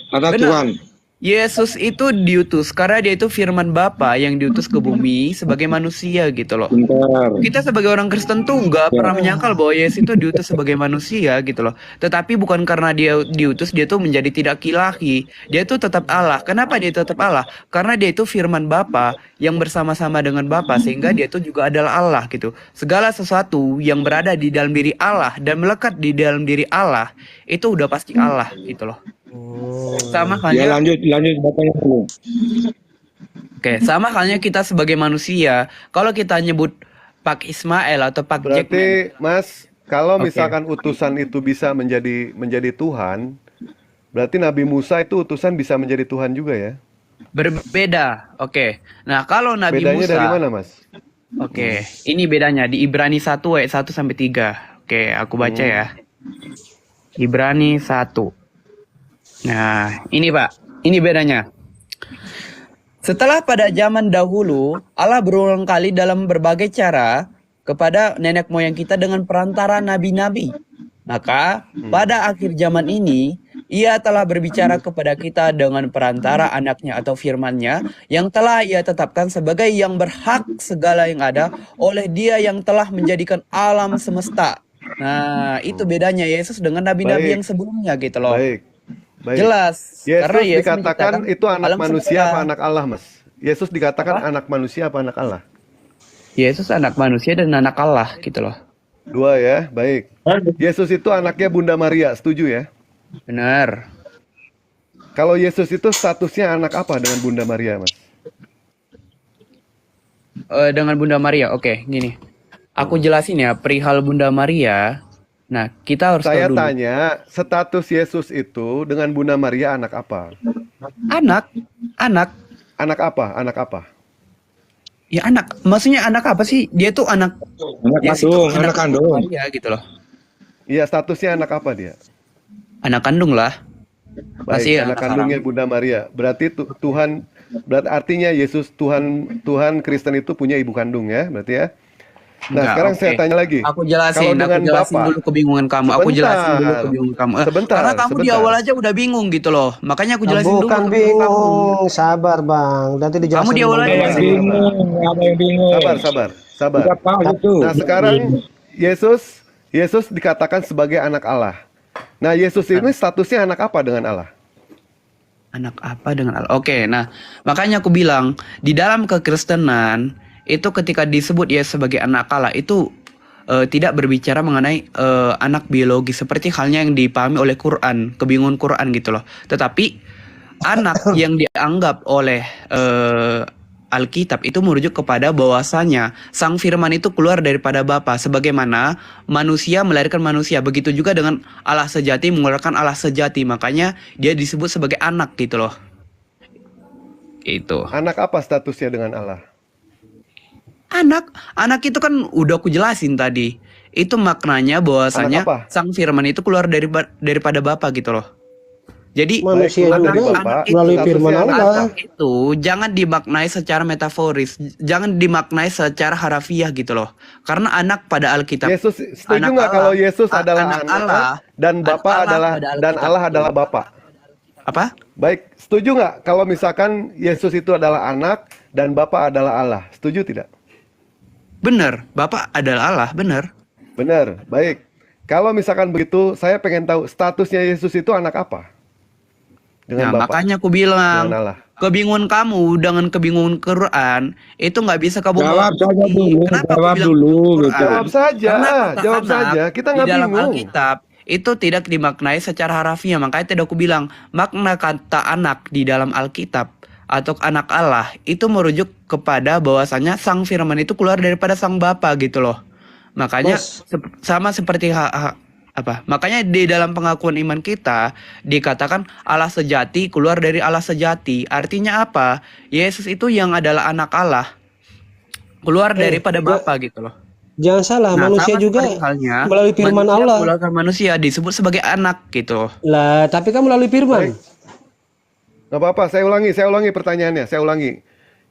[SPEAKER 7] Ada
[SPEAKER 1] Benar.
[SPEAKER 7] Tuhan.
[SPEAKER 1] Yesus itu diutus karena dia itu firman Bapa yang diutus ke bumi sebagai manusia gitu loh.
[SPEAKER 7] Bentar.
[SPEAKER 1] Kita sebagai orang Kristen tuh nggak pernah menyangkal bahwa Yesus itu diutus sebagai manusia gitu loh. Tetapi bukan karena dia diutus dia tuh menjadi tidak ilahi. Dia tuh tetap Allah. Kenapa dia tetap Allah? Karena dia itu firman Bapa yang bersama-sama dengan Bapa, sehingga dia itu juga adalah Allah gitu. Segala sesuatu yang berada di dalam diri Allah dan melekat di dalam diri Allah itu udah pasti Allah gitu loh. Sama
[SPEAKER 7] Ya
[SPEAKER 1] halnya
[SPEAKER 7] lanjut bapaknya dulu.
[SPEAKER 1] Oke, sama halnya kita sebagai manusia, kalau kita nyebut Pak Ismail atau Pak Jackman,
[SPEAKER 2] berarti Mas, kalau
[SPEAKER 1] Oke.
[SPEAKER 2] misalkan utusan itu bisa menjadi Tuhan, berarti Nabi Musa itu utusan bisa menjadi Tuhan juga ya?
[SPEAKER 1] berbeda. Oke. Nah, kalau Nabi
[SPEAKER 2] Bedanya
[SPEAKER 1] Musa,
[SPEAKER 2] dari mana, Mas?
[SPEAKER 1] Oke, ini bedanya di Ibrani 1 ayat 1 sampai 3. Oke, aku baca ya. Ibrani 1. Nah, ini Pak, ini bedanya. Setelah pada zaman dahulu, Allah berulang kali dalam berbagai cara kepada nenek moyang kita dengan perantara nabi-nabi. Maka pada akhir zaman ini, ia telah berbicara kepada kita dengan perantara anaknya atau firman-Nya yang telah ia tetapkan sebagai yang berhak segala yang ada oleh dia yang telah menjadikan alam semesta. Nah, itu bedanya Yesus dengan nabi-nabi
[SPEAKER 2] Baik.
[SPEAKER 1] yang sebelumnya gitu loh.
[SPEAKER 2] Baik. Baik.
[SPEAKER 1] Jelas.
[SPEAKER 2] Yesus
[SPEAKER 1] Karena Yesus
[SPEAKER 2] dikatakan
[SPEAKER 1] menciptakan
[SPEAKER 2] itu anak
[SPEAKER 1] alam
[SPEAKER 2] manusia
[SPEAKER 1] semesta.
[SPEAKER 2] apa anak Allah, Mas? Yesus dikatakan anak manusia apa anak Allah?
[SPEAKER 1] Yesus anak manusia dan anak Allah gitu loh.
[SPEAKER 2] Dua ya, baik. Yesus itu anaknya Bunda Maria, setuju ya?
[SPEAKER 1] Benar.
[SPEAKER 2] Kalau Yesus itu statusnya anak apa dengan Bunda Maria, Mas?
[SPEAKER 1] Dengan Bunda Maria, oke, gini. Aku jelasin ya perihal Bunda Maria. Nah, kita harus
[SPEAKER 2] Saya
[SPEAKER 1] tahu dulu.
[SPEAKER 2] tanya, status Yesus itu dengan Bunda Maria anak apa?
[SPEAKER 1] Anak.
[SPEAKER 2] Anak apa? Anak apa?
[SPEAKER 1] Ya anak. Maksudnya anak apa sih? Dia tuh anak.
[SPEAKER 7] Anak
[SPEAKER 1] Yesus
[SPEAKER 7] kandung,
[SPEAKER 1] itu
[SPEAKER 7] anak kandung.
[SPEAKER 1] Maria gitu loh.
[SPEAKER 2] Iya, statusnya anak apa dia?
[SPEAKER 1] Anak kandung lah.
[SPEAKER 2] Baik,
[SPEAKER 1] Masih
[SPEAKER 2] anak
[SPEAKER 1] anak
[SPEAKER 2] kandungnya Bunda Maria. Berarti Tuhan, berarti artinya Yesus Tuhan Kristen itu punya ibu kandung ya, berarti ya. Nah,
[SPEAKER 1] Enggak,
[SPEAKER 2] sekarang
[SPEAKER 1] oke.
[SPEAKER 2] saya tanya lagi.
[SPEAKER 1] Aku jelasin
[SPEAKER 2] Kalau dengan Bapak,
[SPEAKER 1] dulu kebingungan kamu. Aku jelasin dulu
[SPEAKER 2] Sebentar.
[SPEAKER 1] kebingungan kamu.
[SPEAKER 2] Sebentar,
[SPEAKER 1] Karena kamu di
[SPEAKER 2] sebentar.
[SPEAKER 1] awal aja udah bingung gitu loh. Makanya aku jelasin dulu
[SPEAKER 4] Bukan
[SPEAKER 1] kebingungan kamu.
[SPEAKER 4] bingung, sabar bang. Nanti dijelaskan.
[SPEAKER 1] Kamu di awal
[SPEAKER 4] Bang.
[SPEAKER 1] aja
[SPEAKER 7] Ada yang bingung, ada yang bingung.
[SPEAKER 2] Sabar.
[SPEAKER 7] Tidak pas itu.
[SPEAKER 2] Nah, sekarang Yesus dikatakan sebagai anak Allah. Nah, Yesus ini statusnya anak apa dengan Allah?
[SPEAKER 1] Anak apa dengan Allah? Oke, nah makanya aku bilang di dalam kekristenan itu ketika disebut ya sebagai anak Allah itu tidak berbicara mengenai anak biologi seperti halnya yang dipahami oleh Quran, kebingungan Quran gitu loh. Tetapi anak yang dianggap oleh Alkitab itu merujuk kepada bahwasanya Sang Firman itu keluar daripada Bapa, sebagaimana manusia melahirkan manusia, begitu juga dengan Allah sejati mengeluarkan Allah sejati, makanya dia disebut sebagai anak gitu loh. Itu.
[SPEAKER 2] Anak apa statusnya dengan Allah?
[SPEAKER 1] Anak itu kan udah aku jelasin tadi. Itu maknanya bahwasanya
[SPEAKER 2] Anak apa?
[SPEAKER 1] Sang Firman itu keluar daripada Bapa gitu loh. Jadi
[SPEAKER 4] Manusia
[SPEAKER 2] keluar
[SPEAKER 4] juga
[SPEAKER 2] dari Bapa,
[SPEAKER 4] melalui
[SPEAKER 2] statusnya
[SPEAKER 4] firman
[SPEAKER 2] anak
[SPEAKER 4] Allah.
[SPEAKER 2] apa?
[SPEAKER 1] itu jangan dimaknai secara metaforis, jangan dimaknai secara harafiah gitu loh. Karena anak pada Alkitab,
[SPEAKER 2] Yesus setuju
[SPEAKER 1] anak
[SPEAKER 2] nggak
[SPEAKER 1] Allah,
[SPEAKER 2] kalau Yesus adalah
[SPEAKER 1] anak
[SPEAKER 2] anak
[SPEAKER 1] Allah,
[SPEAKER 2] dan Bapa
[SPEAKER 1] anak Allah
[SPEAKER 2] adalah
[SPEAKER 1] pada
[SPEAKER 2] dan
[SPEAKER 1] Alkitab.
[SPEAKER 2] Allah adalah Bapa?
[SPEAKER 1] apa?
[SPEAKER 2] Baik, setuju nggak kalau misalkan Yesus itu adalah anak dan Bapa adalah Allah? Setuju tidak?
[SPEAKER 1] Bener, Bapak adalah Allah, bener.
[SPEAKER 2] Benar, baik. Kalau misalkan begitu, saya pengen tahu statusnya Yesus itu anak apa? Dengan
[SPEAKER 1] Nah,
[SPEAKER 2] Bapa,
[SPEAKER 1] makanya aku bilang,
[SPEAKER 2] dengan Allah.
[SPEAKER 1] kebingungan kamu dengan kebingungan Quran itu nggak bisa kamu
[SPEAKER 7] Jawab saja
[SPEAKER 1] mengerti.
[SPEAKER 7] dulu,
[SPEAKER 1] Kenapa aku
[SPEAKER 7] jawab
[SPEAKER 1] bilang
[SPEAKER 7] dulu,
[SPEAKER 1] Quran?
[SPEAKER 7] gitu.
[SPEAKER 2] Jawab saja,
[SPEAKER 1] Karena kata
[SPEAKER 2] jawab
[SPEAKER 1] anak
[SPEAKER 2] saja. Kita
[SPEAKER 1] di
[SPEAKER 2] nggak
[SPEAKER 1] dalam
[SPEAKER 2] bingung.
[SPEAKER 1] Alkitab itu tidak dimaknai secara harafiah. Makanya tadi aku bilang makna kata anak di dalam Alkitab atau anak Allah itu merujuk kepada bahwasanya Sang Firman itu keluar daripada Sang Bapa gitu loh. Makanya
[SPEAKER 4] Bos.
[SPEAKER 1] sama seperti makanya di dalam pengakuan iman kita dikatakan Allah sejati keluar dari Allah sejati. Artinya apa? Yesus itu yang adalah anak Allah keluar daripada Bapa gitu loh.
[SPEAKER 4] Jangan salah,
[SPEAKER 1] Nah,
[SPEAKER 4] manusia
[SPEAKER 1] sama
[SPEAKER 4] juga
[SPEAKER 1] seperti halnya,
[SPEAKER 4] melalui firman
[SPEAKER 1] manusia
[SPEAKER 4] Allah.
[SPEAKER 1] mengeluarkan manusia disebut sebagai anak gitu loh.
[SPEAKER 4] Lah, tapi kan melalui firman.
[SPEAKER 2] Nggak apa-apa, saya ulangi pertanyaannya, saya ulangi.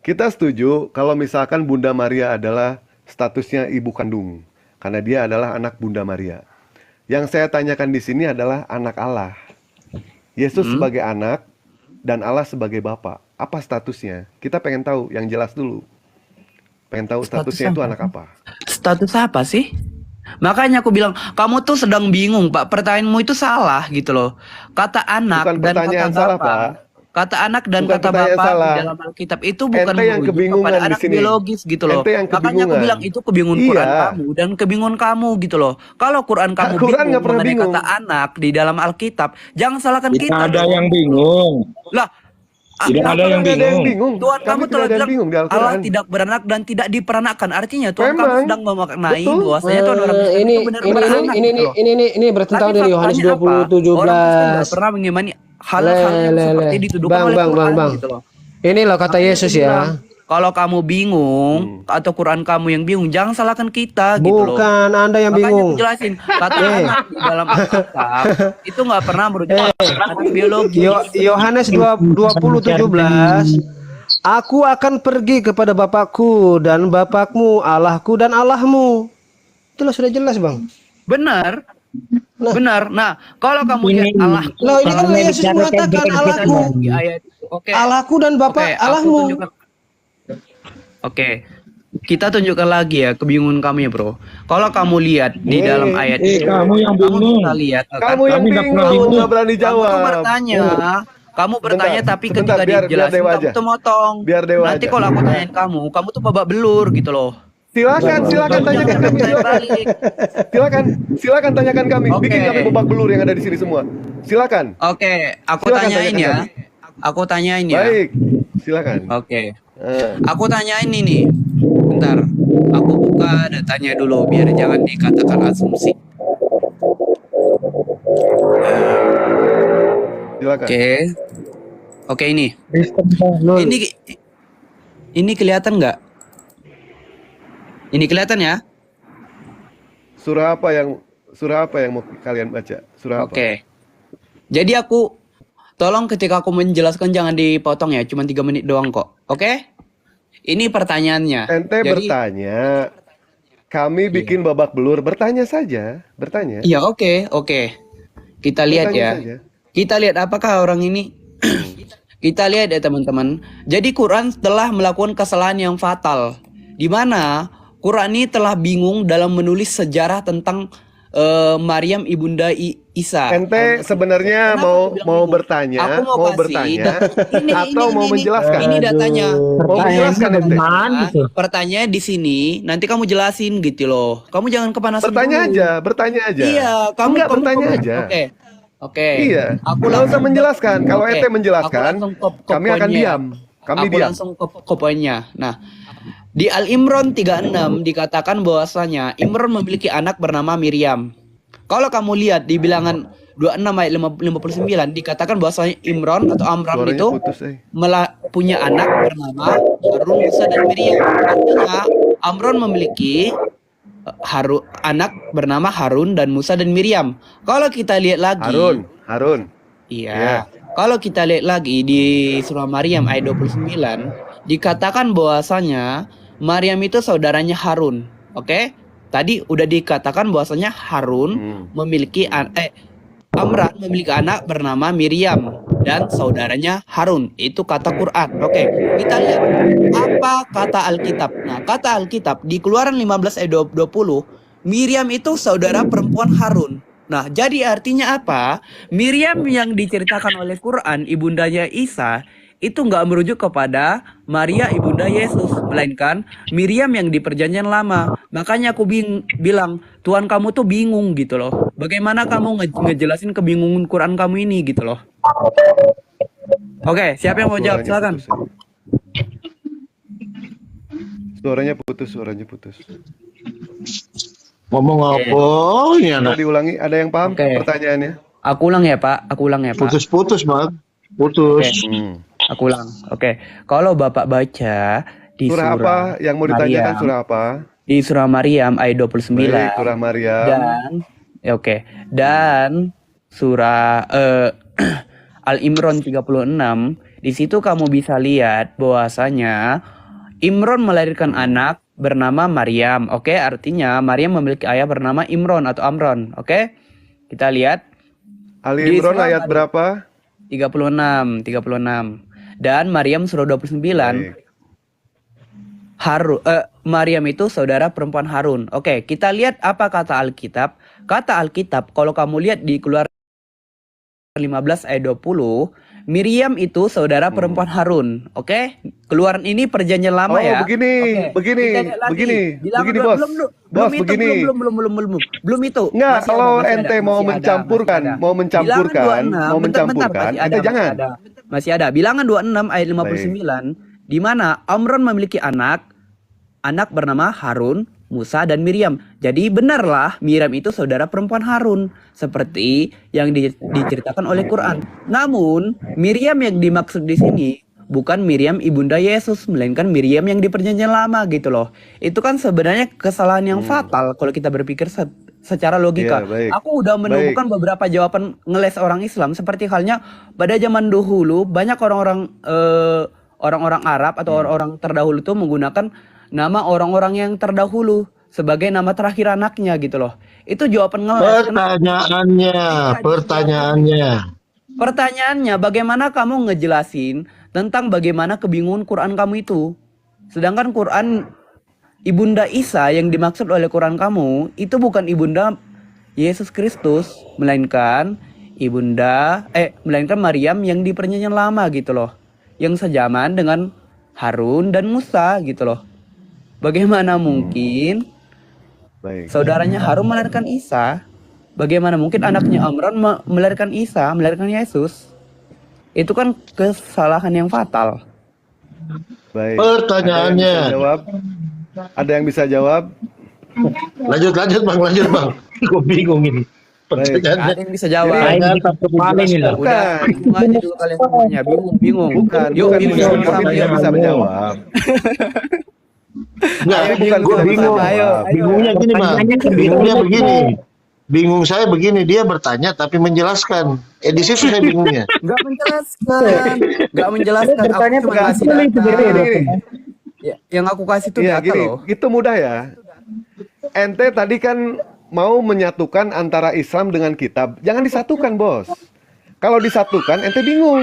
[SPEAKER 2] Kita setuju kalau misalkan Bunda Maria adalah statusnya ibu kandung, karena dia adalah anak Bunda Maria. Yang saya tanyakan di sini adalah anak Allah. Yesus sebagai anak dan Allah sebagai Bapa. Apa statusnya? Kita pengen tahu yang jelas dulu. Pengen tahu statusnya itu anak apa?
[SPEAKER 1] Status apa sih? Makanya aku bilang, kamu tuh sedang bingung, Pak. Pertanyaanmu itu salah gitu loh. Kata anak
[SPEAKER 2] Bukan
[SPEAKER 1] dan
[SPEAKER 2] pertanyaan
[SPEAKER 1] kata
[SPEAKER 2] salah,
[SPEAKER 1] Bapak.
[SPEAKER 2] Pak.
[SPEAKER 1] Kata anak dan
[SPEAKER 2] Bukan
[SPEAKER 1] kata
[SPEAKER 2] pertanyaan
[SPEAKER 1] Bapak
[SPEAKER 2] salah.
[SPEAKER 1] di dalam Alkitab itu bukan
[SPEAKER 2] Ente yang
[SPEAKER 1] merujuk
[SPEAKER 2] kebingungan
[SPEAKER 1] kepada
[SPEAKER 2] di
[SPEAKER 1] anak
[SPEAKER 2] sini.
[SPEAKER 1] biologis gitu loh.
[SPEAKER 2] Ente yang
[SPEAKER 1] Makanya aku
[SPEAKER 2] kebingungan.
[SPEAKER 1] bilang itu kebingungan
[SPEAKER 2] Iya.
[SPEAKER 1] Quran kamu dan kebingungan kamu gitu loh. Kalau Quran kamu
[SPEAKER 2] Quran
[SPEAKER 1] bingung
[SPEAKER 2] nggak pernah
[SPEAKER 1] mengenai
[SPEAKER 2] bingung.
[SPEAKER 1] kata anak di dalam Alkitab, jangan salahkan
[SPEAKER 7] Tidak
[SPEAKER 1] kita.
[SPEAKER 7] ada
[SPEAKER 1] dong.
[SPEAKER 7] yang bingung.
[SPEAKER 1] Lah,
[SPEAKER 7] Tidak
[SPEAKER 1] kenapa
[SPEAKER 7] ada yang
[SPEAKER 2] Nggak ada yang
[SPEAKER 7] bingung.
[SPEAKER 2] bingung.
[SPEAKER 1] Tuhan
[SPEAKER 2] Kami
[SPEAKER 1] kamu
[SPEAKER 2] tidak
[SPEAKER 1] telah
[SPEAKER 2] ada yang
[SPEAKER 1] bilang
[SPEAKER 2] bingung di
[SPEAKER 1] Allah
[SPEAKER 2] Al-Quran.
[SPEAKER 1] tidak beranak dan tidak diperanakan. Artinya Tuhan kamu
[SPEAKER 2] Memang.
[SPEAKER 1] sedang memaknai
[SPEAKER 2] Betul.
[SPEAKER 1] bahwasanya Tuhan orang Kristen
[SPEAKER 4] Ini
[SPEAKER 1] itu benar-benar anak gitu loh.
[SPEAKER 4] ini bertentangan
[SPEAKER 1] Tapi
[SPEAKER 4] dari Yohanes
[SPEAKER 1] faktanya apa?
[SPEAKER 4] 20:17.
[SPEAKER 1] Orang Kristen nggak pernah mengimani hal-hal yang seperti dituduhkan oleh Quran gitu loh.
[SPEAKER 4] Ini loh kata Yesus ya.
[SPEAKER 1] kalau kamu bingung atau Quran kamu yang bingung, jangan salahkan kita gitu loh.
[SPEAKER 4] Bukan Anda yang
[SPEAKER 1] Makanya
[SPEAKER 4] bingung.
[SPEAKER 1] aku jelasin, kata
[SPEAKER 4] Eh.
[SPEAKER 1] anak di dalam Alkitab itu nggak pernah merujuk kata biologi.
[SPEAKER 4] Yohanes 20:17, Aku akan pergi kepada Bapakku dan Bapakmu, Allahku dan Allahmu. Itulah sudah jelas, Bang.
[SPEAKER 1] Benar. Benar. Nah, kalau kamu lihat Allah
[SPEAKER 4] Loh, ini kan Yesus mengatakan Allahku,
[SPEAKER 1] di ayat oke.
[SPEAKER 4] Allahku dan Bapak
[SPEAKER 1] Oke, aku
[SPEAKER 4] Allahmu.
[SPEAKER 1] tunjukkan. Oke. Kita tunjukkan lagi ya kebingungan kamu ya, Bro. Kalau kamu lihat di dalam ayat itu,
[SPEAKER 7] kamu yang
[SPEAKER 1] kamu
[SPEAKER 7] bingung.
[SPEAKER 1] bisa lihat kan?
[SPEAKER 2] Kamu yang
[SPEAKER 7] Kami nggak pernah
[SPEAKER 2] bingung,
[SPEAKER 7] bingung.
[SPEAKER 2] nggak berani
[SPEAKER 1] Kamu
[SPEAKER 2] jawab.
[SPEAKER 1] tuh bertanya, kamu bertanya
[SPEAKER 2] Sebentar,
[SPEAKER 1] tapi
[SPEAKER 2] sebentar,
[SPEAKER 1] ketika
[SPEAKER 2] biar
[SPEAKER 1] dijelasin
[SPEAKER 2] Dewa
[SPEAKER 1] kamu
[SPEAKER 2] aja.
[SPEAKER 1] tuh motong.
[SPEAKER 2] Biar Dewa
[SPEAKER 1] Nanti
[SPEAKER 2] aja.
[SPEAKER 1] kalau aku tanyain kamu tuh babak belur gitu loh.
[SPEAKER 2] Silakan
[SPEAKER 1] Kamu
[SPEAKER 2] tanyakan
[SPEAKER 1] jangan
[SPEAKER 2] kami.
[SPEAKER 1] bertanya balik.
[SPEAKER 2] Silakan tanyakan kami.
[SPEAKER 1] Oke.
[SPEAKER 2] Bikin kami babak belur yang ada di sini semua. Silakan.
[SPEAKER 1] Oke, aku
[SPEAKER 2] Silakan
[SPEAKER 1] tanyain
[SPEAKER 2] tanyakan
[SPEAKER 1] ya.
[SPEAKER 2] kami.
[SPEAKER 1] Aku tanyain ya.
[SPEAKER 2] Baik, silakan.
[SPEAKER 1] Oke.
[SPEAKER 2] Eh,
[SPEAKER 1] Aku tanyain ini. Bentar. Aku buka datanya dulu biar jangan dikatakan asumsi.
[SPEAKER 2] silakan.
[SPEAKER 1] Oke. Oke ini.
[SPEAKER 7] Kristen Bahlul.
[SPEAKER 1] Ini kelihatan nggak? Ini kelihatan ya?
[SPEAKER 2] Surah apa yang mau kalian baca? Surah apa?
[SPEAKER 1] Oke. Jadi aku tolong ketika aku menjelaskan jangan dipotong ya, cuma 3 menit doang kok. Oke? Ini pertanyaannya.
[SPEAKER 2] Ente
[SPEAKER 1] Jadi-
[SPEAKER 2] bertanya, kami bikin babak belur. Bertanya saja, bertanya.
[SPEAKER 1] Iya, oke. Kita lihat
[SPEAKER 2] Bertanya
[SPEAKER 1] ya.
[SPEAKER 2] saja.
[SPEAKER 1] Kita lihat apakah orang ini kita lihat ya teman-teman. Jadi Quran telah melakukan kesalahan yang fatal di mana Quran ini telah bingung dalam menulis sejarah tentang Maryam ibunda Isa.
[SPEAKER 2] Ente sebenarnya
[SPEAKER 1] Kenapa
[SPEAKER 2] mau
[SPEAKER 1] aku bilang
[SPEAKER 2] mau
[SPEAKER 1] bingung?
[SPEAKER 2] bertanya,
[SPEAKER 1] Aku mau
[SPEAKER 2] mau
[SPEAKER 1] kasih
[SPEAKER 2] bertanya, atau mau
[SPEAKER 1] ini.
[SPEAKER 2] menjelaskan?
[SPEAKER 1] Ini datanya.
[SPEAKER 2] Mau menjelaskan ente?
[SPEAKER 1] Pertanyaan di sini, nanti kamu jelasin gitu loh. Kamu jangan kepanasan
[SPEAKER 2] Bertanya
[SPEAKER 1] dulu.
[SPEAKER 2] aja, bertanya aja.
[SPEAKER 1] Iya,
[SPEAKER 2] Enggak, bertanya aja.
[SPEAKER 1] Oke.
[SPEAKER 2] Iya,
[SPEAKER 1] Aku
[SPEAKER 2] nggak usah
[SPEAKER 1] langsung
[SPEAKER 2] menjelaskan. Kalau
[SPEAKER 1] Oke.
[SPEAKER 2] aku menjelaskan,
[SPEAKER 1] langsung ke
[SPEAKER 2] kami akan
[SPEAKER 1] poinnya.
[SPEAKER 2] diam. Kami
[SPEAKER 1] Aku
[SPEAKER 2] diam.
[SPEAKER 1] langsung ke poinnya. Nah, di Al-Imran 36 dikatakan bahwasanya Imran memiliki anak bernama Miriam. Kalau kamu lihat di bilangan 26 ayat 59 dikatakan bahwasanya Imran atau Amram
[SPEAKER 2] Suaranya
[SPEAKER 1] itu
[SPEAKER 2] putus,
[SPEAKER 1] punya anak bernama Harun, Musa dan Miriam. Artinya Amran memiliki anak bernama Harun dan Musa dan Miriam. Kalau kita lihat lagi
[SPEAKER 2] Harun.
[SPEAKER 1] Iya. Kalau kita lihat lagi di surah Maryam ayat 29 dikatakan bahwasanya Maryam itu saudaranya Harun. Oke? Tadi udah dikatakan bahwasanya Harun memiliki Amran memiliki anak bernama Miriam dan saudaranya Harun. Itu kata Quran. Oke, kita lihat apa kata Alkitab. Nah, kata Alkitab di Keluaran 15 ayat 20, Miriam itu saudara perempuan Harun. Nah, jadi artinya apa? Miriam yang diceritakan oleh Quran, ibundanya Isa, itu nggak merujuk kepada Maria ibunda Yesus, melainkan Miriam yang di perjanjian lama. Makanya aku bilang, Tuhan kamu tuh bingung gitu loh. Bagaimana kamu ngejelasin kebingungan Quran kamu ini gitu loh. Oke, siapa yang mau jawab? Silakan.
[SPEAKER 2] Suaranya putus.
[SPEAKER 3] Ngomong apa ya
[SPEAKER 2] Mau
[SPEAKER 3] nak?
[SPEAKER 2] diulangi, ada yang paham
[SPEAKER 1] Oke.
[SPEAKER 2] pertanyaannya?
[SPEAKER 1] Aku ulang ya, Pak.
[SPEAKER 3] Putus-putus bang, putus.
[SPEAKER 1] Aku ulang. Oke. Kalau Bapak baca di
[SPEAKER 2] Surah apa yang mau ditanyakan?
[SPEAKER 1] Maryam,
[SPEAKER 2] Surah apa?
[SPEAKER 1] di surah Maryam ayat 29
[SPEAKER 2] Baik, surah Maryam.
[SPEAKER 1] dan surah Al-Imran 36, di situ kamu bisa lihat bahwasanya Imran melahirkan anak bernama Maryam. Oke, artinya Maryam memiliki ayah bernama Imran atau Amron. Oke? Kita lihat
[SPEAKER 2] Ali
[SPEAKER 1] Di
[SPEAKER 2] Imran
[SPEAKER 1] surah
[SPEAKER 2] ayat
[SPEAKER 1] Maryam.
[SPEAKER 2] berapa?
[SPEAKER 1] 36. Dan Maryam surah 29.
[SPEAKER 2] Baik.
[SPEAKER 1] Maryam itu saudara perempuan Harun. Oke, kita lihat apa kata Alkitab. Kata Alkitab, kalau kamu lihat di Keluaran 15 ayat 20, Miriam itu saudara perempuan Harun. Oke? Keluaran ini perjanjian lama ya.
[SPEAKER 2] begini,
[SPEAKER 1] Oke,
[SPEAKER 2] begini,
[SPEAKER 1] kita lihat lagi.
[SPEAKER 2] begini,
[SPEAKER 1] Bilang
[SPEAKER 2] begini,
[SPEAKER 1] belum,
[SPEAKER 2] Bos.
[SPEAKER 1] belum
[SPEAKER 2] Bos,
[SPEAKER 1] itu,
[SPEAKER 2] begini.
[SPEAKER 1] belum itu.
[SPEAKER 2] Enggak,
[SPEAKER 1] Masih
[SPEAKER 2] kalau
[SPEAKER 1] ada,
[SPEAKER 2] ente mau
[SPEAKER 1] masih
[SPEAKER 2] mencampurkan,
[SPEAKER 1] masih ada.
[SPEAKER 2] mau mencampurkan,
[SPEAKER 1] Bilangan 26,
[SPEAKER 2] mau
[SPEAKER 1] bentar,
[SPEAKER 2] mencampurkan,
[SPEAKER 1] masih
[SPEAKER 2] ente jangan.
[SPEAKER 1] Masih ada. Bilangan 26 ayat 59 di mana Amron memiliki anak bernama Harun, Musa dan Miriam. Jadi benarlah Miriam itu saudara perempuan Harun seperti yang diceritakan oleh Quran. Namun Miriam yang dimaksud di sini bukan Miriam ibunda Yesus, melainkan Miriam yang di perjanjian lama gitu loh. Itu kan sebenarnya kesalahan yang fatal kalau kita berpikir secara logika.
[SPEAKER 2] Iya, baik.
[SPEAKER 1] Aku udah menemukan beberapa jawaban ngeles orang Islam, seperti halnya pada zaman dahulu banyak orang-orang Arab atau orang-orang terdahulu itu menggunakan nama orang-orang yang terdahulu sebagai nama terakhir anaknya gitu loh. Itu jawaban ngeles. Pertanyaannya, bagaimana kamu ngejelasin tentang bagaimana kebingungan Quran kamu itu? Sedangkan Quran Ibunda Isa yang dimaksud oleh Quran kamu itu bukan Ibunda Yesus Kristus, melainkan melainkan Maryam yang di perjanjian lama gitu loh. Yang sejaman dengan Harun dan Musa gitu loh. Bagaimana mungkin
[SPEAKER 2] Baik.
[SPEAKER 1] saudaranya Harun melahirkan Isa? Bagaimana mungkin anaknya Amron melahirkan Isa, melahirkan Yesus? Itu kan kesalahan yang fatal.
[SPEAKER 2] Baik.
[SPEAKER 3] Pertanyaannya.
[SPEAKER 2] Ada yang bisa jawab?
[SPEAKER 3] Lanjut bang. Gue bingung ini.
[SPEAKER 2] Baik.
[SPEAKER 1] Ada yang bisa jawab.
[SPEAKER 2] Bukan.
[SPEAKER 1] Udah, bingung aja dulu kalian semuanya. Bingung.
[SPEAKER 2] Bukan.
[SPEAKER 1] Yuk,
[SPEAKER 2] Bukan
[SPEAKER 1] bingung
[SPEAKER 2] bingung,
[SPEAKER 1] sama
[SPEAKER 2] tapi
[SPEAKER 1] dia.
[SPEAKER 2] dia bisa menjawab.
[SPEAKER 3] Nggak,
[SPEAKER 2] Bukan
[SPEAKER 3] gue
[SPEAKER 2] bisa
[SPEAKER 3] bingung.
[SPEAKER 2] menjawab.
[SPEAKER 3] Bingungnya gini bang. Bingungnya begini. Bingung saya begini, dia bertanya tapi menjelaskan. Di situ saya bingungnya.
[SPEAKER 1] Nggak menjelaskan. Aku cuma kasih data. Ya, yang aku kasih itu
[SPEAKER 2] Iya,
[SPEAKER 1] data
[SPEAKER 2] gini,
[SPEAKER 1] loh.
[SPEAKER 2] itu mudah ya. Ente tadi kan mau menyatukan antara Islam dengan kitab. Jangan disatukan, bos. Kalau disatukan, ente bingung.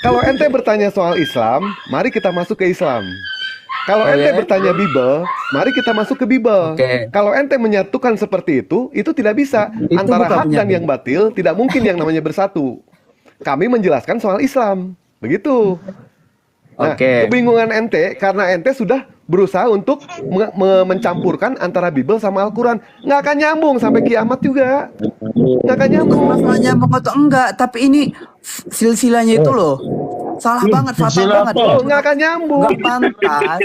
[SPEAKER 2] Kalau ente bertanya soal Islam, mari kita masuk ke Islam. Kalau ente bertanya Bible, mari kita masuk ke Bible. Kalau ente menyatukan seperti itu tidak bisa. Antara
[SPEAKER 1] bukan
[SPEAKER 2] hak dan
[SPEAKER 1] menyatukan.
[SPEAKER 2] yang batil, tidak mungkin yang namanya bersatu. Kami menjelaskan soal Islam. Begitu. Nah, kebingungan ente karena ente sudah berusaha untuk mencampurkan antara Bible sama Al-Quran. Nggak akan nyambung sampai kiamat juga. Nggak akan nyambung.
[SPEAKER 1] Masalahnya atau enggak, tapi ini silsilahnya itu loh. Salah banget, fatal banget.
[SPEAKER 2] Oh, nggak akan nyambung.
[SPEAKER 1] Nggak pantas.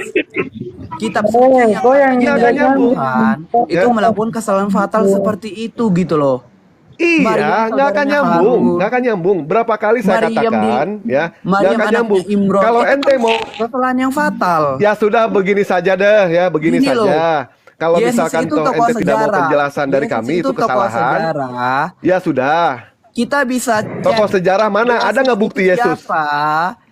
[SPEAKER 1] Kitab suci yang katanya
[SPEAKER 2] nggak
[SPEAKER 1] dari
[SPEAKER 2] nyambung.
[SPEAKER 1] Tuhan itu melakukan kesalahan fatal seperti itu gitu loh.
[SPEAKER 2] Iya,
[SPEAKER 1] Maryam
[SPEAKER 2] nggak akan
[SPEAKER 1] saudaranya
[SPEAKER 2] nyambung,
[SPEAKER 1] Harun.
[SPEAKER 2] nggak akan nyambung. Berapa kali saya
[SPEAKER 1] Maryam
[SPEAKER 2] katakan, ya, nggak
[SPEAKER 1] Maryam
[SPEAKER 2] akan
[SPEAKER 1] anaknya
[SPEAKER 2] nyambung.
[SPEAKER 1] Imron.
[SPEAKER 2] Kalau
[SPEAKER 1] Itu
[SPEAKER 2] ente
[SPEAKER 1] kan
[SPEAKER 2] mau,
[SPEAKER 1] kesalahan yang fatal.
[SPEAKER 2] ya sudah begini saja deh, ya, begini
[SPEAKER 1] Gini loh.
[SPEAKER 2] saja. Kalau
[SPEAKER 1] Yesus
[SPEAKER 2] misalkan
[SPEAKER 1] itu
[SPEAKER 2] toh
[SPEAKER 1] tokoh
[SPEAKER 2] ente tidak mau
[SPEAKER 1] sejarah.
[SPEAKER 2] penjelasan dari
[SPEAKER 1] Yesus
[SPEAKER 2] kami itu
[SPEAKER 1] tokoh
[SPEAKER 2] kesalahan,
[SPEAKER 1] sejarah.
[SPEAKER 2] ya sudah.
[SPEAKER 1] Kita bisa
[SPEAKER 2] Tokoh
[SPEAKER 1] cek
[SPEAKER 2] sejarah mana?
[SPEAKER 1] Yesus
[SPEAKER 2] Ada nggak bukti
[SPEAKER 1] itu
[SPEAKER 2] Yesus?
[SPEAKER 1] siapa?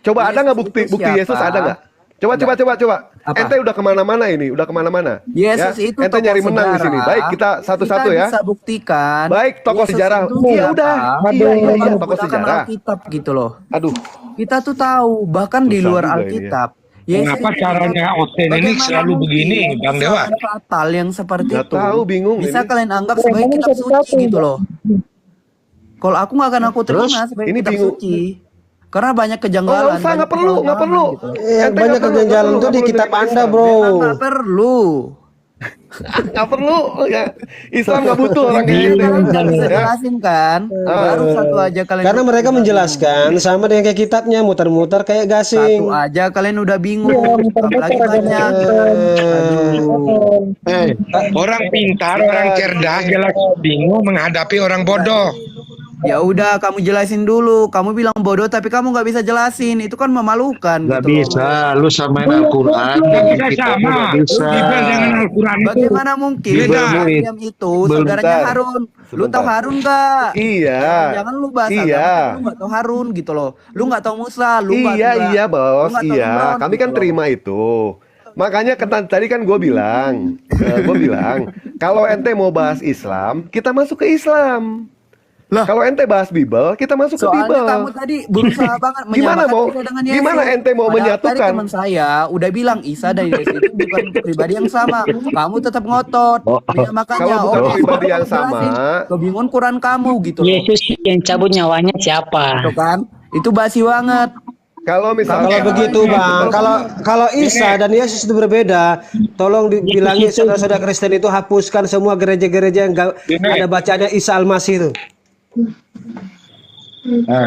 [SPEAKER 2] Coba ada nggak
[SPEAKER 1] Yesus
[SPEAKER 2] bukti
[SPEAKER 1] itu
[SPEAKER 2] Yesus
[SPEAKER 1] siapa?
[SPEAKER 2] ada nggak? Coba.
[SPEAKER 1] Apa?
[SPEAKER 2] Ente udah kemana-mana ini, udah kemana-mana.
[SPEAKER 1] Yesus
[SPEAKER 2] Ya,
[SPEAKER 1] itu
[SPEAKER 2] ente
[SPEAKER 1] tokoh
[SPEAKER 2] nyari menang di sini.
[SPEAKER 1] sejarah.
[SPEAKER 2] Baik, kita satu-satu
[SPEAKER 1] Kita
[SPEAKER 2] ya.
[SPEAKER 1] bisa buktikan.
[SPEAKER 2] Baik, tokoh
[SPEAKER 1] Yesus
[SPEAKER 2] sejarah.
[SPEAKER 1] itu
[SPEAKER 2] Iya
[SPEAKER 1] siapa?
[SPEAKER 2] udah. Iya, tokoh
[SPEAKER 1] Menggunakan
[SPEAKER 2] sejarah.
[SPEAKER 1] Alkitab gitu loh.
[SPEAKER 2] Aduh,
[SPEAKER 1] Kita tuh tahu bahkan di
[SPEAKER 2] Susah
[SPEAKER 1] luar
[SPEAKER 2] juga ini ya.
[SPEAKER 1] Alkitab. Yesus
[SPEAKER 7] Kenapa
[SPEAKER 1] itu
[SPEAKER 7] caranya Oten ini
[SPEAKER 1] bagaimana
[SPEAKER 7] selalu
[SPEAKER 1] mungkin
[SPEAKER 7] begini, Bang Dewa?
[SPEAKER 1] kesalahan fatal yang seperti
[SPEAKER 2] nggak
[SPEAKER 1] itu
[SPEAKER 2] tahu, bingung
[SPEAKER 1] bisa
[SPEAKER 2] ini.
[SPEAKER 1] kalian anggap sebagai kitab suci gitu loh. Kalau aku nggak akan aku terima sebagai
[SPEAKER 2] ini
[SPEAKER 1] kitab
[SPEAKER 2] bingung.
[SPEAKER 1] suci. Karena banyak
[SPEAKER 2] Oh,
[SPEAKER 1] kejanggalan.
[SPEAKER 2] nggak usah,
[SPEAKER 1] banyak
[SPEAKER 2] nggak perlu.
[SPEAKER 1] kesalahan gitu.
[SPEAKER 2] Ente
[SPEAKER 4] banyak kejanggalan itu di kitab Anda, bro.
[SPEAKER 1] Nggak perlu.
[SPEAKER 2] Nggak perlu, ya. Islam nggak butuh orang kayak
[SPEAKER 1] Ini
[SPEAKER 2] gitu.
[SPEAKER 1] kalian nggak bisa
[SPEAKER 2] Ya.
[SPEAKER 1] jelasin kan? Baru satu aja kalian.
[SPEAKER 4] Karena mereka menjelaskan sama dengan kayak kitabnya, muter-muter kayak gasing.
[SPEAKER 1] Satu aja kalian udah bingung. Apalagi banyak. Aduh.
[SPEAKER 7] Orang pintar, orang cerdas jelas bingung menghadapi orang bodoh.
[SPEAKER 1] Ya udah kamu jelasin dulu. Kamu bilang bodoh tapi kamu nggak bisa jelasin. Itu kan memalukan
[SPEAKER 3] Nggak
[SPEAKER 1] gitu loh.
[SPEAKER 3] bisa, lu samain Al-Quran
[SPEAKER 7] Nggak
[SPEAKER 3] dengan
[SPEAKER 7] bisa
[SPEAKER 3] kita
[SPEAKER 7] sama.
[SPEAKER 3] nggak bisa.
[SPEAKER 7] Bible dengan Al-Quran itu
[SPEAKER 1] Bagaimana mungkin
[SPEAKER 7] Beda.
[SPEAKER 1] Maryam itu saudaranya
[SPEAKER 2] Sebentar.
[SPEAKER 1] Harun? Lu
[SPEAKER 2] Sebentar.
[SPEAKER 1] tahu Harun nggak?
[SPEAKER 2] Iya.
[SPEAKER 1] Jangan lu bahas
[SPEAKER 2] Iya.
[SPEAKER 1] agama, tapi lu nggak tahu Harun gitu loh. Lu nggak tahu Musa, lu nggak
[SPEAKER 2] Iya,
[SPEAKER 1] juga-
[SPEAKER 2] iya,
[SPEAKER 1] lu
[SPEAKER 2] bos.
[SPEAKER 1] nggak tahu
[SPEAKER 2] Iya,
[SPEAKER 1] Imran,
[SPEAKER 2] kami
[SPEAKER 1] gitu
[SPEAKER 2] kan
[SPEAKER 1] loh.
[SPEAKER 2] terima itu. Makanya tadi kan gue bilang, kalau ente mau bahas Islam, kita masuk ke Islam.
[SPEAKER 1] Lah.
[SPEAKER 2] Kalau ente bahas Bible, kita masuk ke
[SPEAKER 1] Soalnya
[SPEAKER 2] Bible.
[SPEAKER 1] kamu tadi berusaha banget
[SPEAKER 2] Gimana
[SPEAKER 1] menyamakan
[SPEAKER 2] mau-
[SPEAKER 1] kita dengan Yesus.
[SPEAKER 2] gimana ente mau
[SPEAKER 1] Padahal
[SPEAKER 2] menyatukan?
[SPEAKER 1] Tadi teman saya udah bilang Isa dan Yesus itu bukan pribadi yang sama. Kamu tetap ngotot menyamakannya.
[SPEAKER 2] Kalau bukan
[SPEAKER 1] Oke,
[SPEAKER 2] pribadi
[SPEAKER 1] kamu
[SPEAKER 2] yang
[SPEAKER 1] jelasin
[SPEAKER 2] sama.
[SPEAKER 1] kebingungan Quran kamu gitu loh.
[SPEAKER 9] Yesus yang cabut nyawanya siapa?
[SPEAKER 1] Tuh kan? Itu basi banget.
[SPEAKER 2] Kalau misalnya
[SPEAKER 4] Kalau begitu bang, kalau Isa dan Yesus itu berbeda, tolong dibilangin saudara-saudara Kristen itu hapuskan semua gereja-gereja yang nggak ada bacanya Isa Al-Masih itu.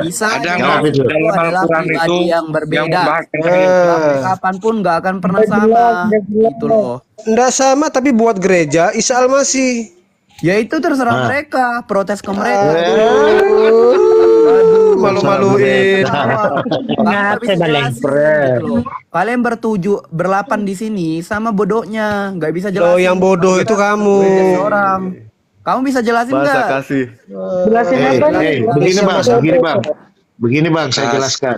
[SPEAKER 1] Isa
[SPEAKER 7] ada
[SPEAKER 1] dan
[SPEAKER 7] nggak
[SPEAKER 1] Yesus itu
[SPEAKER 7] dalam
[SPEAKER 1] adalah
[SPEAKER 7] Al-Quran itu
[SPEAKER 1] pribadi yang
[SPEAKER 7] yang
[SPEAKER 1] berbeda.
[SPEAKER 7] membahas
[SPEAKER 1] Sampai kapanpun nggak akan pernah sama gitu loh.
[SPEAKER 4] Nggak sama tapi buat gereja Isa Al-Masih.
[SPEAKER 1] Ya itu terserah mereka, protes ke mereka. Aduh.
[SPEAKER 2] malu-maluin.
[SPEAKER 9] Ngapa baleng?
[SPEAKER 1] Kalian berlapan di sini sama bodohnya, nggak bisa jelasin.
[SPEAKER 4] Loh, yang bodoh itu kamu.
[SPEAKER 1] Orang. Kamu bisa jelasin
[SPEAKER 2] Bahasa
[SPEAKER 1] nggak?
[SPEAKER 2] kasih.
[SPEAKER 9] Jelasin apa nih?
[SPEAKER 3] Begini bang, saya jelaskan.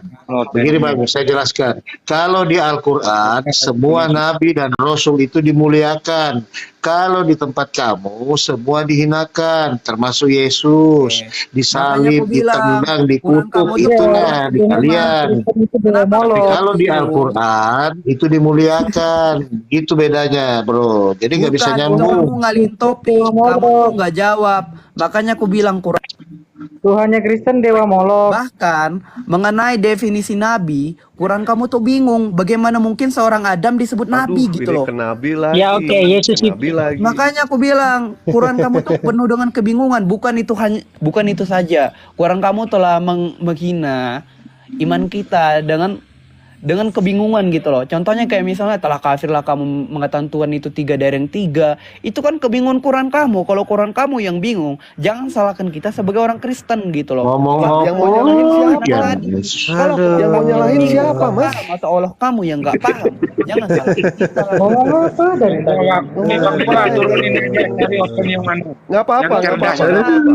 [SPEAKER 3] Begini bang, saya jelaskan. Kalau di Al-Quran, semua nabi dan rasul itu dimuliakan. Kalau di tempat kamu, semua dihinakan, termasuk Yesus, disalib, ditendang, dikutuk, itulah di kalian. Tapi kalau di Al-Quran itu dimuliakan, itu bedanya, bro. Jadi nggak bisa nyambung.
[SPEAKER 1] Kamu ngalihin topik, kamu nggak jawab. Makanya aku bilang Quran.
[SPEAKER 9] Tuhannya Kristen dewa Molok.
[SPEAKER 1] Bahkan mengenai definisi nabi, Quran kamu tuh bingung. Bagaimana mungkin seorang Adam disebut nabi gitu loh?
[SPEAKER 2] Nabi lagi.
[SPEAKER 9] Ya oke, Yesus itu.
[SPEAKER 2] Nabi lagi.
[SPEAKER 1] Makanya aku bilang Quran kamu tuh penuh dengan kebingungan. Bukan itu saja. Quran kamu telah menghina iman kita dengan kebingungan gitu loh. Contohnya kayak misalnya telah kafirlah kamu mengatakan Tuhan itu 3 dari yang 3. Itu kan kebingungan Quran kamu. Kalau Quran kamu yang bingung, jangan salahkan kita sebagai orang Kristen gitu loh.
[SPEAKER 3] Ngomong
[SPEAKER 2] Yang mau nyalahin siapa?
[SPEAKER 1] Kalau
[SPEAKER 2] Yang mau nyalahin siapa, Mas?
[SPEAKER 1] Masa Allah kamu yang nggak paham. Jangan salahkan kita.
[SPEAKER 9] Ngomong apa dari tadi?
[SPEAKER 7] Turunin aja dari opini yang mana.
[SPEAKER 2] Nggak apa-apa,
[SPEAKER 7] Yang
[SPEAKER 2] nggak
[SPEAKER 7] cerdas.
[SPEAKER 2] apa-apa.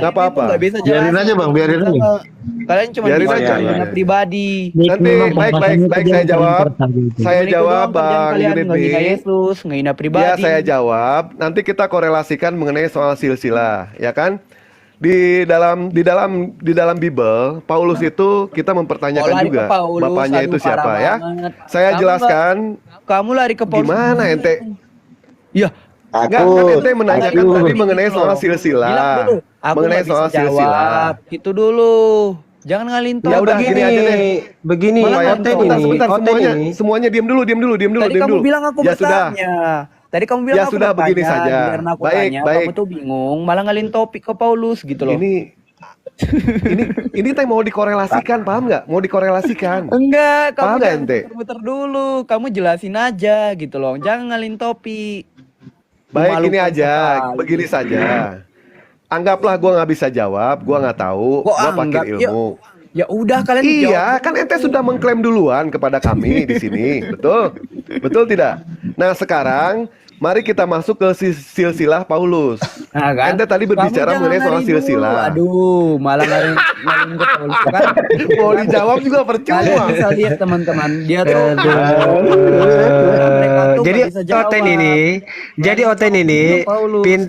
[SPEAKER 1] Nggak
[SPEAKER 2] apa-apa.
[SPEAKER 1] Nggak bisa
[SPEAKER 3] Biarin
[SPEAKER 1] jelasin.
[SPEAKER 3] aja, Bang, biarin aja.
[SPEAKER 1] Kalian cuma
[SPEAKER 2] Biarin
[SPEAKER 1] bisa
[SPEAKER 2] aja.
[SPEAKER 1] menghina pribadi.
[SPEAKER 2] Nanti baik saya jawab. Saya
[SPEAKER 1] Cuman itu
[SPEAKER 2] jawab
[SPEAKER 1] doang kerjaan
[SPEAKER 2] Bang
[SPEAKER 1] kalian,
[SPEAKER 2] Unit
[SPEAKER 1] menghina
[SPEAKER 2] nih.
[SPEAKER 1] Yesus, menghina
[SPEAKER 2] Ya
[SPEAKER 1] pribadi.
[SPEAKER 2] saya jawab. Nanti kita korelasikan mengenai soal silsilah, ya kan? Di dalam Bible, Paulus itu kita mempertanyakan
[SPEAKER 1] lari
[SPEAKER 2] juga
[SPEAKER 1] ke Paulus,
[SPEAKER 2] bapaknya
[SPEAKER 1] aduh,
[SPEAKER 2] itu siapa
[SPEAKER 1] parah
[SPEAKER 2] ya.
[SPEAKER 1] banget.
[SPEAKER 2] Saya
[SPEAKER 1] Kamu
[SPEAKER 2] jelaskan
[SPEAKER 1] Kamu lari ke Paulus.
[SPEAKER 2] gimana ente.
[SPEAKER 1] Ya,
[SPEAKER 2] Enggak, kan ente menanyakan tadi mengenai soal
[SPEAKER 1] bilang
[SPEAKER 2] silsilah.
[SPEAKER 1] dulu. Aku
[SPEAKER 2] Mengenai
[SPEAKER 1] nggak bisa
[SPEAKER 2] soal silsilah.
[SPEAKER 1] jawab. Itu dulu. Jangan ngalinto.
[SPEAKER 2] Ya udah, gini aja deh.
[SPEAKER 4] Begini,
[SPEAKER 1] Malah
[SPEAKER 4] konten
[SPEAKER 2] Sebentar,
[SPEAKER 4] ini,
[SPEAKER 2] sebentar,
[SPEAKER 4] konten
[SPEAKER 2] semuanya,
[SPEAKER 4] ini.
[SPEAKER 2] semuanya diam dulu.
[SPEAKER 1] Tadi kamu bilang aku
[SPEAKER 2] Ya sudah.
[SPEAKER 1] bertanya. Tadi kamu bilang
[SPEAKER 2] Ya
[SPEAKER 1] aku
[SPEAKER 2] sudah,
[SPEAKER 1] bertanya.
[SPEAKER 2] begini saja.
[SPEAKER 1] Karena aku
[SPEAKER 2] Baik,
[SPEAKER 1] tanya,
[SPEAKER 2] baik.
[SPEAKER 1] kamu tuh bingung, malah ngalin topik ke Paulus gitu loh.
[SPEAKER 2] Ini teh mau dikorelasikan, paham nggak? Mau dikorelasikan.
[SPEAKER 1] Enggak, kamu
[SPEAKER 2] Paham nggak,
[SPEAKER 1] jangan
[SPEAKER 2] ente?
[SPEAKER 1] muter-muter dulu. Kamu jelasin aja gitu loh. Jangan ngalin topik.
[SPEAKER 2] Baik, ini
[SPEAKER 1] Memalukan
[SPEAKER 2] aja,
[SPEAKER 1] sekali.
[SPEAKER 2] begini saja. Anggaplah gua nggak bisa jawab, gua nggak tahu,
[SPEAKER 1] Kok
[SPEAKER 2] gua pakai
[SPEAKER 1] anggap?
[SPEAKER 2] ilmu.
[SPEAKER 1] Ya udah kalian
[SPEAKER 2] Iya,
[SPEAKER 1] jawab.
[SPEAKER 2] kan ente sudah mengklaim duluan kepada kami di sini, betul? Betul tidak? Nah, sekarang mari kita masuk ke silsilah Paulus.
[SPEAKER 1] Nah, kan?
[SPEAKER 2] Ente tadi berbicara
[SPEAKER 1] Kamu
[SPEAKER 2] mengenai
[SPEAKER 1] jangan
[SPEAKER 2] soal
[SPEAKER 1] lari dulu.
[SPEAKER 2] silsilah.
[SPEAKER 1] Aduh, malah ngalin ke Paulus kan.
[SPEAKER 2] Mau dijawab juga percuma.
[SPEAKER 1] Kalian bisa lihat teman-teman, dia tuh
[SPEAKER 4] Jadi Oten ini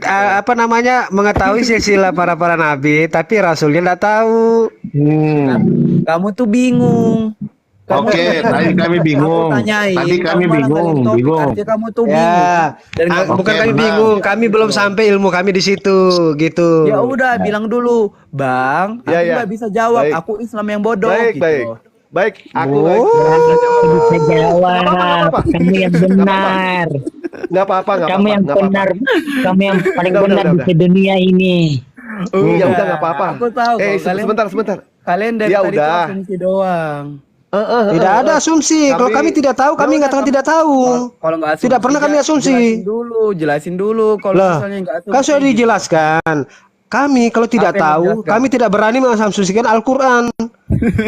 [SPEAKER 4] apa namanya mengetahui silsilah para nabi, tapi rasulnya nggak tahu.
[SPEAKER 1] kamu tuh bingung.
[SPEAKER 3] Oke, tadi kami bingung. Tadi kami bingung.
[SPEAKER 1] Kamu tuh bingung.
[SPEAKER 4] Ya,
[SPEAKER 1] Dan kamu-
[SPEAKER 4] bukan kami
[SPEAKER 3] benar.
[SPEAKER 4] bingung, kami belum sampai ilmu kami di situ, gitu.
[SPEAKER 1] ya udah bilang dulu, Bang, aku
[SPEAKER 2] Ya, ya.
[SPEAKER 1] nggak bisa jawab.
[SPEAKER 2] Baik.
[SPEAKER 1] Aku Islam yang bodoh.
[SPEAKER 2] Baik,
[SPEAKER 1] gitu.
[SPEAKER 2] baik. Aku
[SPEAKER 9] Bisa jawab. Kamu yang benar.
[SPEAKER 2] nggak apa-apa, nggak
[SPEAKER 9] Kamu yang
[SPEAKER 2] apa-apa.
[SPEAKER 9] benar. Kamu yang paling
[SPEAKER 2] Udah,
[SPEAKER 9] benar
[SPEAKER 2] udah.
[SPEAKER 9] di dunia ini.
[SPEAKER 2] Ya udah nggak apa-apa.
[SPEAKER 1] Aku tahu kok, kalian-
[SPEAKER 2] sebentar.
[SPEAKER 1] Kalian dari
[SPEAKER 2] Ya
[SPEAKER 1] tadi
[SPEAKER 2] udah.
[SPEAKER 1] tuh asumsi doang.
[SPEAKER 4] Tidak ada asumsi. Kalau kami tidak tahu, kami nggak tahu tidak tahu.
[SPEAKER 1] Kalau nggak asumsi,
[SPEAKER 4] Tidak pernah kami asumsi.
[SPEAKER 1] Jelasin dulu. Kalau
[SPEAKER 4] Lah,
[SPEAKER 1] misalnya nggak asumsi.
[SPEAKER 4] kan sudah dijelaskan. Kami kalau tidak
[SPEAKER 1] Apa yang
[SPEAKER 4] tahu,
[SPEAKER 1] dijelaskan?
[SPEAKER 4] kami tidak berani mengasumsikan Al-Quran.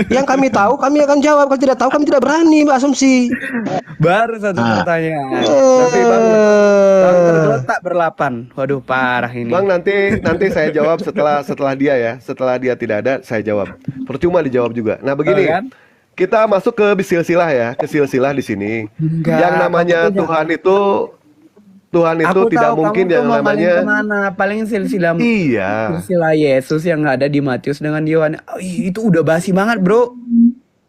[SPEAKER 4] Yang kami tahu, kami akan jawab. Kalau tidak tahu, kami tidak berani berasumsi.
[SPEAKER 1] Baru satu pertanyaan.
[SPEAKER 2] Nanti Bang
[SPEAKER 1] Tergeletak berlapan. Waduh, parah ini.
[SPEAKER 2] Bang, nanti saya jawab setelah dia ya. Setelah dia tidak ada, saya jawab. Percuma dijawab juga. Nah, begini.
[SPEAKER 1] Oh, kan?
[SPEAKER 2] Kita masuk ke silsilah ya, ke silsilah di sini.
[SPEAKER 1] Enggak,
[SPEAKER 2] Yang namanya
[SPEAKER 1] kamu tuh
[SPEAKER 2] Tuhan itu
[SPEAKER 1] Aku
[SPEAKER 2] tidak
[SPEAKER 1] tahu
[SPEAKER 2] mungkin
[SPEAKER 1] kamu tuh
[SPEAKER 2] yang
[SPEAKER 1] mau
[SPEAKER 2] namanya
[SPEAKER 1] kemana. Paling silsilah
[SPEAKER 2] iya.
[SPEAKER 1] Yesus yang ada di Matius dengan Yohanes. Oh, itu udah basi banget, bro.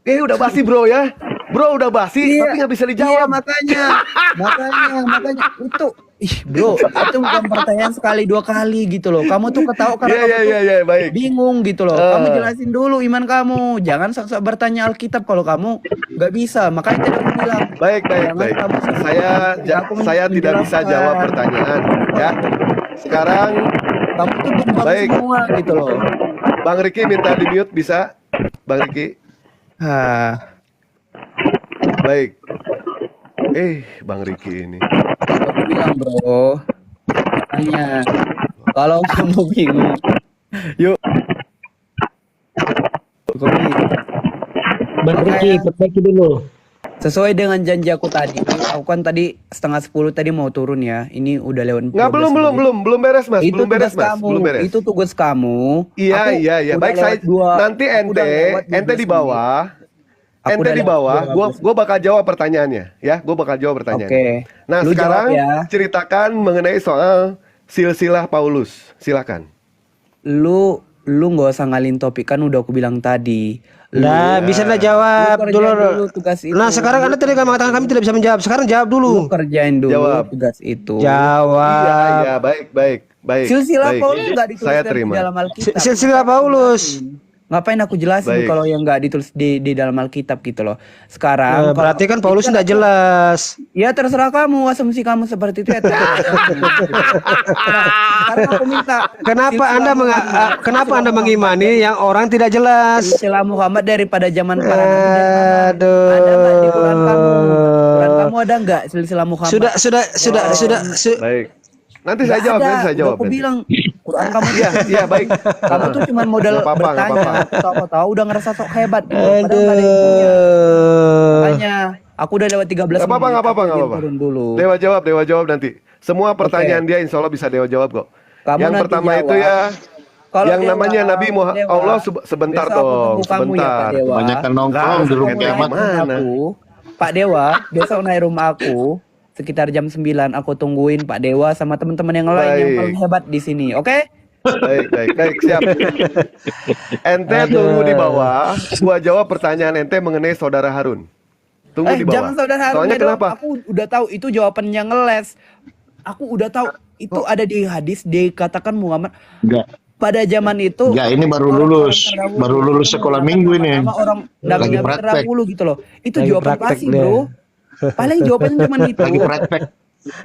[SPEAKER 2] Udah basi bro ya. Bro udah basi,
[SPEAKER 1] Iya.
[SPEAKER 2] tapi nggak bisa
[SPEAKER 1] Iya,
[SPEAKER 2] dijawab.
[SPEAKER 1] makanya itu bro, itu bukan pertanyaan sekali 2 kali gitu loh. Kamu tuh ketawa karena kamu tuh
[SPEAKER 2] Iya, baik.
[SPEAKER 1] bingung gitu loh. Kamu jelasin dulu iman kamu. Jangan sok-sok bertanya Alkitab kalau kamu nggak bisa. Makanya tadi aku bilang.
[SPEAKER 2] Baik.
[SPEAKER 1] Jangan kamu sok-sok aku
[SPEAKER 2] Saya tidak bisa
[SPEAKER 1] menjelaskan.
[SPEAKER 2] jawab pertanyaan ya. Sekarang
[SPEAKER 1] Kamu tuh bimbang
[SPEAKER 2] Baik.
[SPEAKER 1] semua gitu loh.
[SPEAKER 2] Bang Riki minta di mute bisa? Bang Riki. Baik. Bang Riki ini.
[SPEAKER 1] Aku bilang bro. Tanya. Kalau kamu bingung. Yuk. Kopi.
[SPEAKER 9] Perbaiki dulu.
[SPEAKER 1] Sesuai dengan janji aku tadi. Aku kan tadi 9:30 tadi mau turun ya. Ini udah lewat.
[SPEAKER 2] Nggak,
[SPEAKER 1] 12 menit.
[SPEAKER 2] belum beres mas,
[SPEAKER 1] Itu
[SPEAKER 2] belum beres
[SPEAKER 1] tugas
[SPEAKER 2] mas,
[SPEAKER 1] kamu.
[SPEAKER 2] belum beres.
[SPEAKER 1] Itu tugas kamu.
[SPEAKER 2] Iya,
[SPEAKER 1] Aku
[SPEAKER 2] iya.
[SPEAKER 1] udah
[SPEAKER 2] Baik,
[SPEAKER 1] lewat
[SPEAKER 2] nanti
[SPEAKER 1] aku udah lewat
[SPEAKER 2] ente
[SPEAKER 1] 12
[SPEAKER 2] di bawah.
[SPEAKER 1] Aku
[SPEAKER 2] Ente
[SPEAKER 1] udah
[SPEAKER 2] di
[SPEAKER 1] lewat
[SPEAKER 2] bawah,
[SPEAKER 1] 12.
[SPEAKER 2] gua bakal jawab pertanyaannya, ya. Gua bakal jawab pertanyaannya.
[SPEAKER 1] Oke.
[SPEAKER 2] Nah,
[SPEAKER 1] Lu
[SPEAKER 2] sekarang
[SPEAKER 1] jawab ya.
[SPEAKER 2] ceritakan mengenai soal silsilah Paulus. Silakan.
[SPEAKER 1] Lu nggak usah ngalin topik, kan udah aku bilang tadi.
[SPEAKER 4] Nah, bisa anda jawab
[SPEAKER 1] Lu kerjain
[SPEAKER 4] dulu.
[SPEAKER 1] dulu tugas itu.
[SPEAKER 4] Nah, sekarang anda tadi mengatakan kami tidak bisa menjawab. Sekarang jawab
[SPEAKER 1] Lu
[SPEAKER 4] dulu.
[SPEAKER 1] kerjain dulu
[SPEAKER 2] Jawab.
[SPEAKER 1] tugas itu.
[SPEAKER 4] Jawab.
[SPEAKER 2] Iya, baik.
[SPEAKER 1] Silsilah
[SPEAKER 2] baik.
[SPEAKER 1] Paulus nggak ditulis
[SPEAKER 2] Saya
[SPEAKER 1] di
[SPEAKER 2] terima.
[SPEAKER 1] dalam Alkitab.
[SPEAKER 4] Silsilah Paulus.
[SPEAKER 1] Ngapain aku jelasin
[SPEAKER 2] Baik.
[SPEAKER 1] kalau yang nggak ditulis di dalam Alkitab gitu loh. Sekarang kalau
[SPEAKER 4] Berarti kan Paulus tidak jelas.
[SPEAKER 1] ya terserah kamu, asumsi kamu seperti itu ya. Sekarang aku minta
[SPEAKER 4] Kenapa anda mengimani yang orang tidak jelas?
[SPEAKER 1] silsilah Muhammad daripada zaman para nabi dari mana?
[SPEAKER 4] Aduh.
[SPEAKER 1] Ada nggak di Quran kamu? Quran kamu ada nggak silsilah Muhammad?
[SPEAKER 4] Sudah.
[SPEAKER 2] Baik. Nanti
[SPEAKER 1] Nggak
[SPEAKER 2] saya jawab,
[SPEAKER 1] ada.
[SPEAKER 2] nanti saya jawab.
[SPEAKER 1] Aku
[SPEAKER 2] nanti.
[SPEAKER 1] bilang Quran kamu
[SPEAKER 2] Iya, baik.
[SPEAKER 1] kamu tuh cuma modal
[SPEAKER 2] Nggak apa-apa, nggak
[SPEAKER 1] bertanya.
[SPEAKER 2] apa-apa.
[SPEAKER 1] Tahu-tahu udah ngerasa sok hebat gitu. Padahal nggak ada yang punya.
[SPEAKER 4] Aduh.
[SPEAKER 1] Makanya aku udah lewat 13
[SPEAKER 2] Nggak apa-apa,
[SPEAKER 1] menit.
[SPEAKER 2] nggak apa-apa,
[SPEAKER 1] aku
[SPEAKER 2] nggak
[SPEAKER 1] izin
[SPEAKER 2] apa-apa.
[SPEAKER 1] turun dulu.
[SPEAKER 2] Dewa jawab nanti. Semua pertanyaan dia insya Allah bisa Dewa jawab kok.
[SPEAKER 1] Kamu
[SPEAKER 2] Yang
[SPEAKER 1] nanti
[SPEAKER 2] pertama
[SPEAKER 1] jawab.
[SPEAKER 2] itu ya,
[SPEAKER 1] Kalau
[SPEAKER 2] yang
[SPEAKER 1] Dewa,
[SPEAKER 2] namanya Nabi Muhammad
[SPEAKER 1] Dewa,
[SPEAKER 2] Allah sebentar
[SPEAKER 1] besok aku
[SPEAKER 2] dong,
[SPEAKER 1] tunggu kamu ya, Pak
[SPEAKER 2] sebentar.
[SPEAKER 1] Dewa.
[SPEAKER 3] Kebanyakan nongkrong
[SPEAKER 2] Lah,
[SPEAKER 3] di rumah
[SPEAKER 2] ente
[SPEAKER 3] kiamat.
[SPEAKER 2] mana?
[SPEAKER 1] Pak Dewa, besok naik rumah aku sekitar jam 9 aku tungguin Pak Dewa sama teman-teman yang lain yang
[SPEAKER 2] Baik.
[SPEAKER 1] paling hebat di sini, oke?
[SPEAKER 2] Baik, siap. Ente tunggu di bawah, gua jawab pertanyaan ente mengenai saudara Harun. Tunggu di bawah.
[SPEAKER 1] Jangan saudara Harun
[SPEAKER 2] Soalnya
[SPEAKER 1] ya dong.
[SPEAKER 2] kenapa?
[SPEAKER 1] Aku udah tahu itu jawabannya ngeles. Aku udah tahu itu ada di hadis dikatakan Muhammad
[SPEAKER 3] Enggak.
[SPEAKER 1] pada zaman itu.
[SPEAKER 3] Enggak, ini baru
[SPEAKER 1] orang-orang
[SPEAKER 3] lulus.
[SPEAKER 1] terdahulu
[SPEAKER 3] Baru lulus
[SPEAKER 1] itu
[SPEAKER 3] sekolah
[SPEAKER 1] mengatakan
[SPEAKER 3] minggu ini.
[SPEAKER 1] sama orang
[SPEAKER 3] Lagi
[SPEAKER 1] nabi-nabi
[SPEAKER 3] praktek.
[SPEAKER 1] terdahulu gitu loh. Itu
[SPEAKER 4] Lagi
[SPEAKER 1] jawaban
[SPEAKER 4] praktek
[SPEAKER 1] pasti,
[SPEAKER 4] dia.
[SPEAKER 1] bro. Paling jawabannya cuma itu.
[SPEAKER 3] Lagi praktek.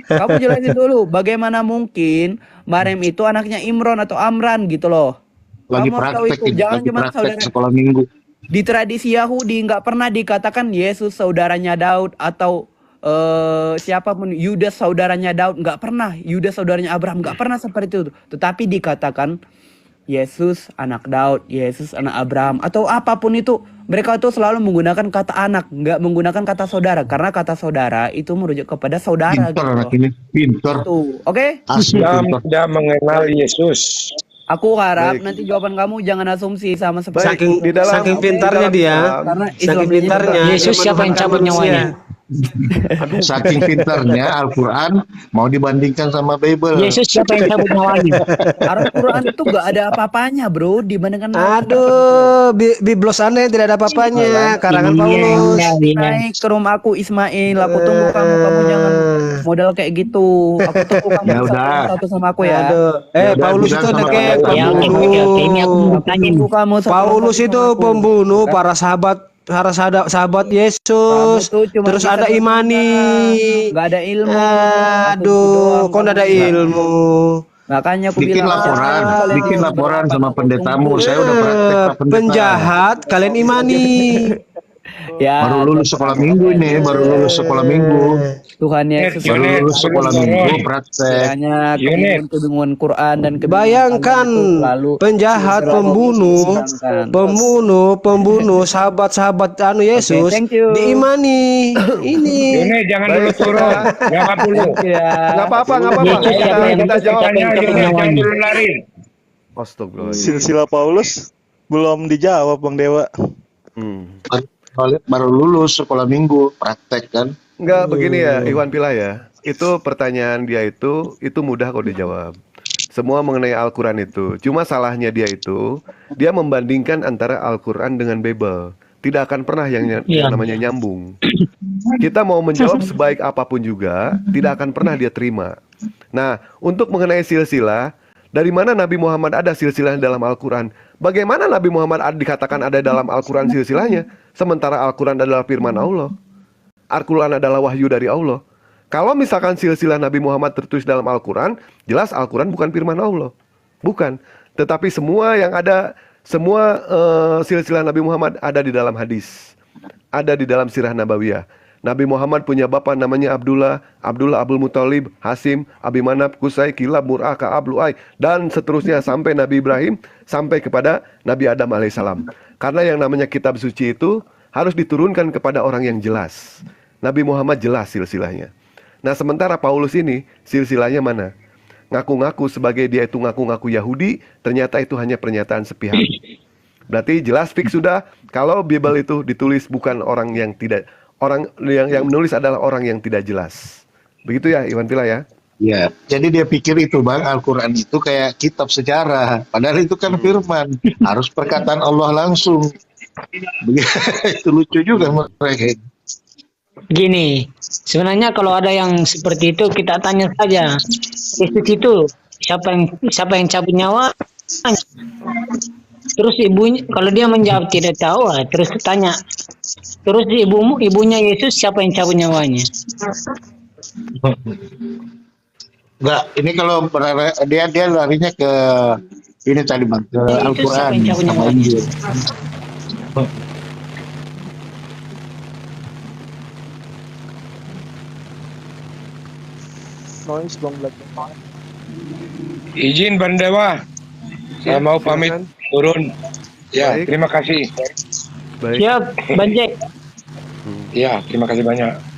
[SPEAKER 1] Kamu jelasin dulu bagaimana mungkin Maryam itu anaknya Imron atau Amran gitu loh.
[SPEAKER 3] Lagi
[SPEAKER 1] Kamu harus tahu
[SPEAKER 3] praktek
[SPEAKER 1] itu.
[SPEAKER 3] ini.
[SPEAKER 1] Jangan
[SPEAKER 3] Lagi
[SPEAKER 1] cuma
[SPEAKER 3] praktek
[SPEAKER 1] saudara.
[SPEAKER 3] sekolah minggu.
[SPEAKER 1] Di tradisi Yahudi nggak pernah dikatakan Yesus saudaranya Daud atau siapapun Yudas saudaranya Daud, nggak pernah. Yudas saudaranya Abraham, nggak pernah seperti itu. Tetapi dikatakan Yesus anak Daud, Yesus anak Abraham atau apapun itu. Mereka tuh selalu menggunakan kata anak, nggak menggunakan kata saudara, karena kata saudara itu merujuk kepada saudara
[SPEAKER 3] Pintar
[SPEAKER 1] gitu
[SPEAKER 3] anak
[SPEAKER 1] loh.
[SPEAKER 3] ini. Pintar.
[SPEAKER 1] Tuh, oke?
[SPEAKER 3] Asli
[SPEAKER 7] Islam
[SPEAKER 3] pintar.
[SPEAKER 7] tidak mengenal Yesus.
[SPEAKER 1] Aku harap
[SPEAKER 2] Baik.
[SPEAKER 1] nanti jawaban kamu jangan asumsi sama seperti
[SPEAKER 2] Baik,
[SPEAKER 4] Saking
[SPEAKER 2] di dalam-
[SPEAKER 4] saking
[SPEAKER 2] di
[SPEAKER 4] pintarnya
[SPEAKER 2] dalam
[SPEAKER 4] dia,
[SPEAKER 2] Islam,
[SPEAKER 1] karena
[SPEAKER 4] saking
[SPEAKER 1] Islam
[SPEAKER 4] pintarnya.
[SPEAKER 9] Yesus siapa yang cabut nyawanya?
[SPEAKER 3] Saking pintarnya Al-Quran mau dibandingkan sama Bible.
[SPEAKER 9] Yesus siapa yang cabut nyawanya?
[SPEAKER 1] Al-Quran itu gak ada apa-apanya bro dibandingkan
[SPEAKER 4] Aduh, biblos aneh tidak ada apa-apanya. Karangan Paulus.
[SPEAKER 1] naik ke rumahku Ismail, aku tunggu kamu jangan modal kayak gitu. Aku tunggu kamu
[SPEAKER 3] Ya udah.
[SPEAKER 1] satu sama aku ya.
[SPEAKER 4] Aduh,
[SPEAKER 3] Ya udah,
[SPEAKER 4] Paulus
[SPEAKER 3] bilang
[SPEAKER 4] itu
[SPEAKER 3] sama
[SPEAKER 4] anaknya
[SPEAKER 3] kamu.
[SPEAKER 9] Ya oke, ini aku mau tanya nih.
[SPEAKER 1] Tunggu kamu satu
[SPEAKER 4] Paulus
[SPEAKER 1] sama
[SPEAKER 4] itu
[SPEAKER 1] aku.
[SPEAKER 4] pembunuh para sahabat Yesus.
[SPEAKER 1] Kamu tuh cuma
[SPEAKER 4] Terus
[SPEAKER 1] bisa
[SPEAKER 4] ada imani.
[SPEAKER 1] Nggak ada ilmu.
[SPEAKER 4] Aduh, kok nggak ada ilmu?
[SPEAKER 1] Makanya aku
[SPEAKER 3] Bikin
[SPEAKER 1] bilang
[SPEAKER 3] laporan,
[SPEAKER 1] kalian
[SPEAKER 3] bikin
[SPEAKER 1] harus
[SPEAKER 3] laporan
[SPEAKER 1] berapat,
[SPEAKER 3] sama
[SPEAKER 1] aku
[SPEAKER 3] pendetamu.
[SPEAKER 1] tunggu.
[SPEAKER 3] Saya udah praktek Pak Pendeta.
[SPEAKER 4] Penjahat, kalian imani.
[SPEAKER 1] Ya,
[SPEAKER 3] Baru lulus sekolah minggu ini, baru lulus sekolah minggu.
[SPEAKER 1] Tuhan Yesus
[SPEAKER 3] Baru lulus sekolah minggu praktek.
[SPEAKER 1] hanya
[SPEAKER 7] Unit.
[SPEAKER 1] kebingungan Quran dan kebingungan
[SPEAKER 4] Bayangkan
[SPEAKER 1] itu selalu
[SPEAKER 4] penjahat, pembunuh, sahabat-sahabat Yesus
[SPEAKER 1] thank you.
[SPEAKER 4] diimani. Ini.
[SPEAKER 7] Yune jangan dulu
[SPEAKER 2] Baik.
[SPEAKER 7] turun. Jawab dulu.
[SPEAKER 1] ya.
[SPEAKER 2] Nggak apa-apa.
[SPEAKER 9] Yesus siapa yang
[SPEAKER 2] Kita jawab.
[SPEAKER 7] Tanya Yune jangan dulu lari.
[SPEAKER 2] Astagfirullah.
[SPEAKER 10] Silsilah Paulus belum dijawab Bang Dewa.
[SPEAKER 3] Baru lulus sekolah minggu praktek kan.
[SPEAKER 2] Enggak begini ya, Iwan Pila ya. Itu pertanyaan dia itu mudah kok dijawab. Semua mengenai Al-Quran itu. Cuma salahnya dia itu, dia membandingkan antara Al-Quran dengan Bible. Tidak akan pernah yang namanya nyambung. Kita mau menjawab sebaik apapun juga, tidak akan pernah dia terima. Nah, untuk mengenai silsilah, dari mana Nabi Muhammad ada silsilah dalam Al-Quran? Bagaimana Nabi Muhammad dikatakan ada dalam Al-Quran silsilahnya? Sementara Al-Quran adalah firman Allah. Al-Quran adalah wahyu dari Allah. Kalau misalkan silsilah Nabi Muhammad tertulis dalam Al-Quran, jelas Al-Quran bukan firman Allah. Bukan. Tetapi semua yang ada, semua silsilah Nabi Muhammad ada di dalam hadis. Ada di dalam sirah Nabawiyah. Nabi Muhammad punya bapak namanya Abdullah Abdul Muthalib, Hasim, Abimanab, Kusai, Kilab, Mur'ah, Ka'ab, Lu'ay, dan seterusnya sampai Nabi Ibrahim, sampai kepada Nabi Adam alaihissalam. Karena yang namanya kitab suci itu harus diturunkan kepada orang yang jelas. Nabi Muhammad jelas silsilahnya. Nah, sementara Paulus ini silsilahnya mana? Ngaku-ngaku sebagai dia itu ngaku-ngaku Yahudi, ternyata itu hanya pernyataan sepihak. Berarti jelas fix sudah kalau Bible itu ditulis bukan orang yang tidak, orang yang menulis adalah orang yang tidak jelas. Begitu ya Iwan Pila ya?
[SPEAKER 3] Ya, jadi dia pikir itu Bang, Al-Quran itu kayak kitab sejarah. Padahal itu kan firman, harus perkataan Allah langsung. Itu lucu juga mereka.
[SPEAKER 9] Gini, sebenarnya kalau ada yang seperti itu kita tanya saja. Yesus itu siapa yang cabut nyawa? Terus ibunya, kalau dia menjawab tidak tahu, terus tanya. Terus ibunya Yesus siapa yang cabut nyawanya?
[SPEAKER 3] Enggak, ini kalau dia larinya ke ini tadi Bang, ke Al-Quran sama Injil.
[SPEAKER 7] Izin Bang Dewa, saya mau pamit turun. Ya,
[SPEAKER 2] Baik.
[SPEAKER 7] terima kasih.
[SPEAKER 2] Baik.
[SPEAKER 9] Siap, Bang Jack.
[SPEAKER 7] Ya, terima kasih banyak.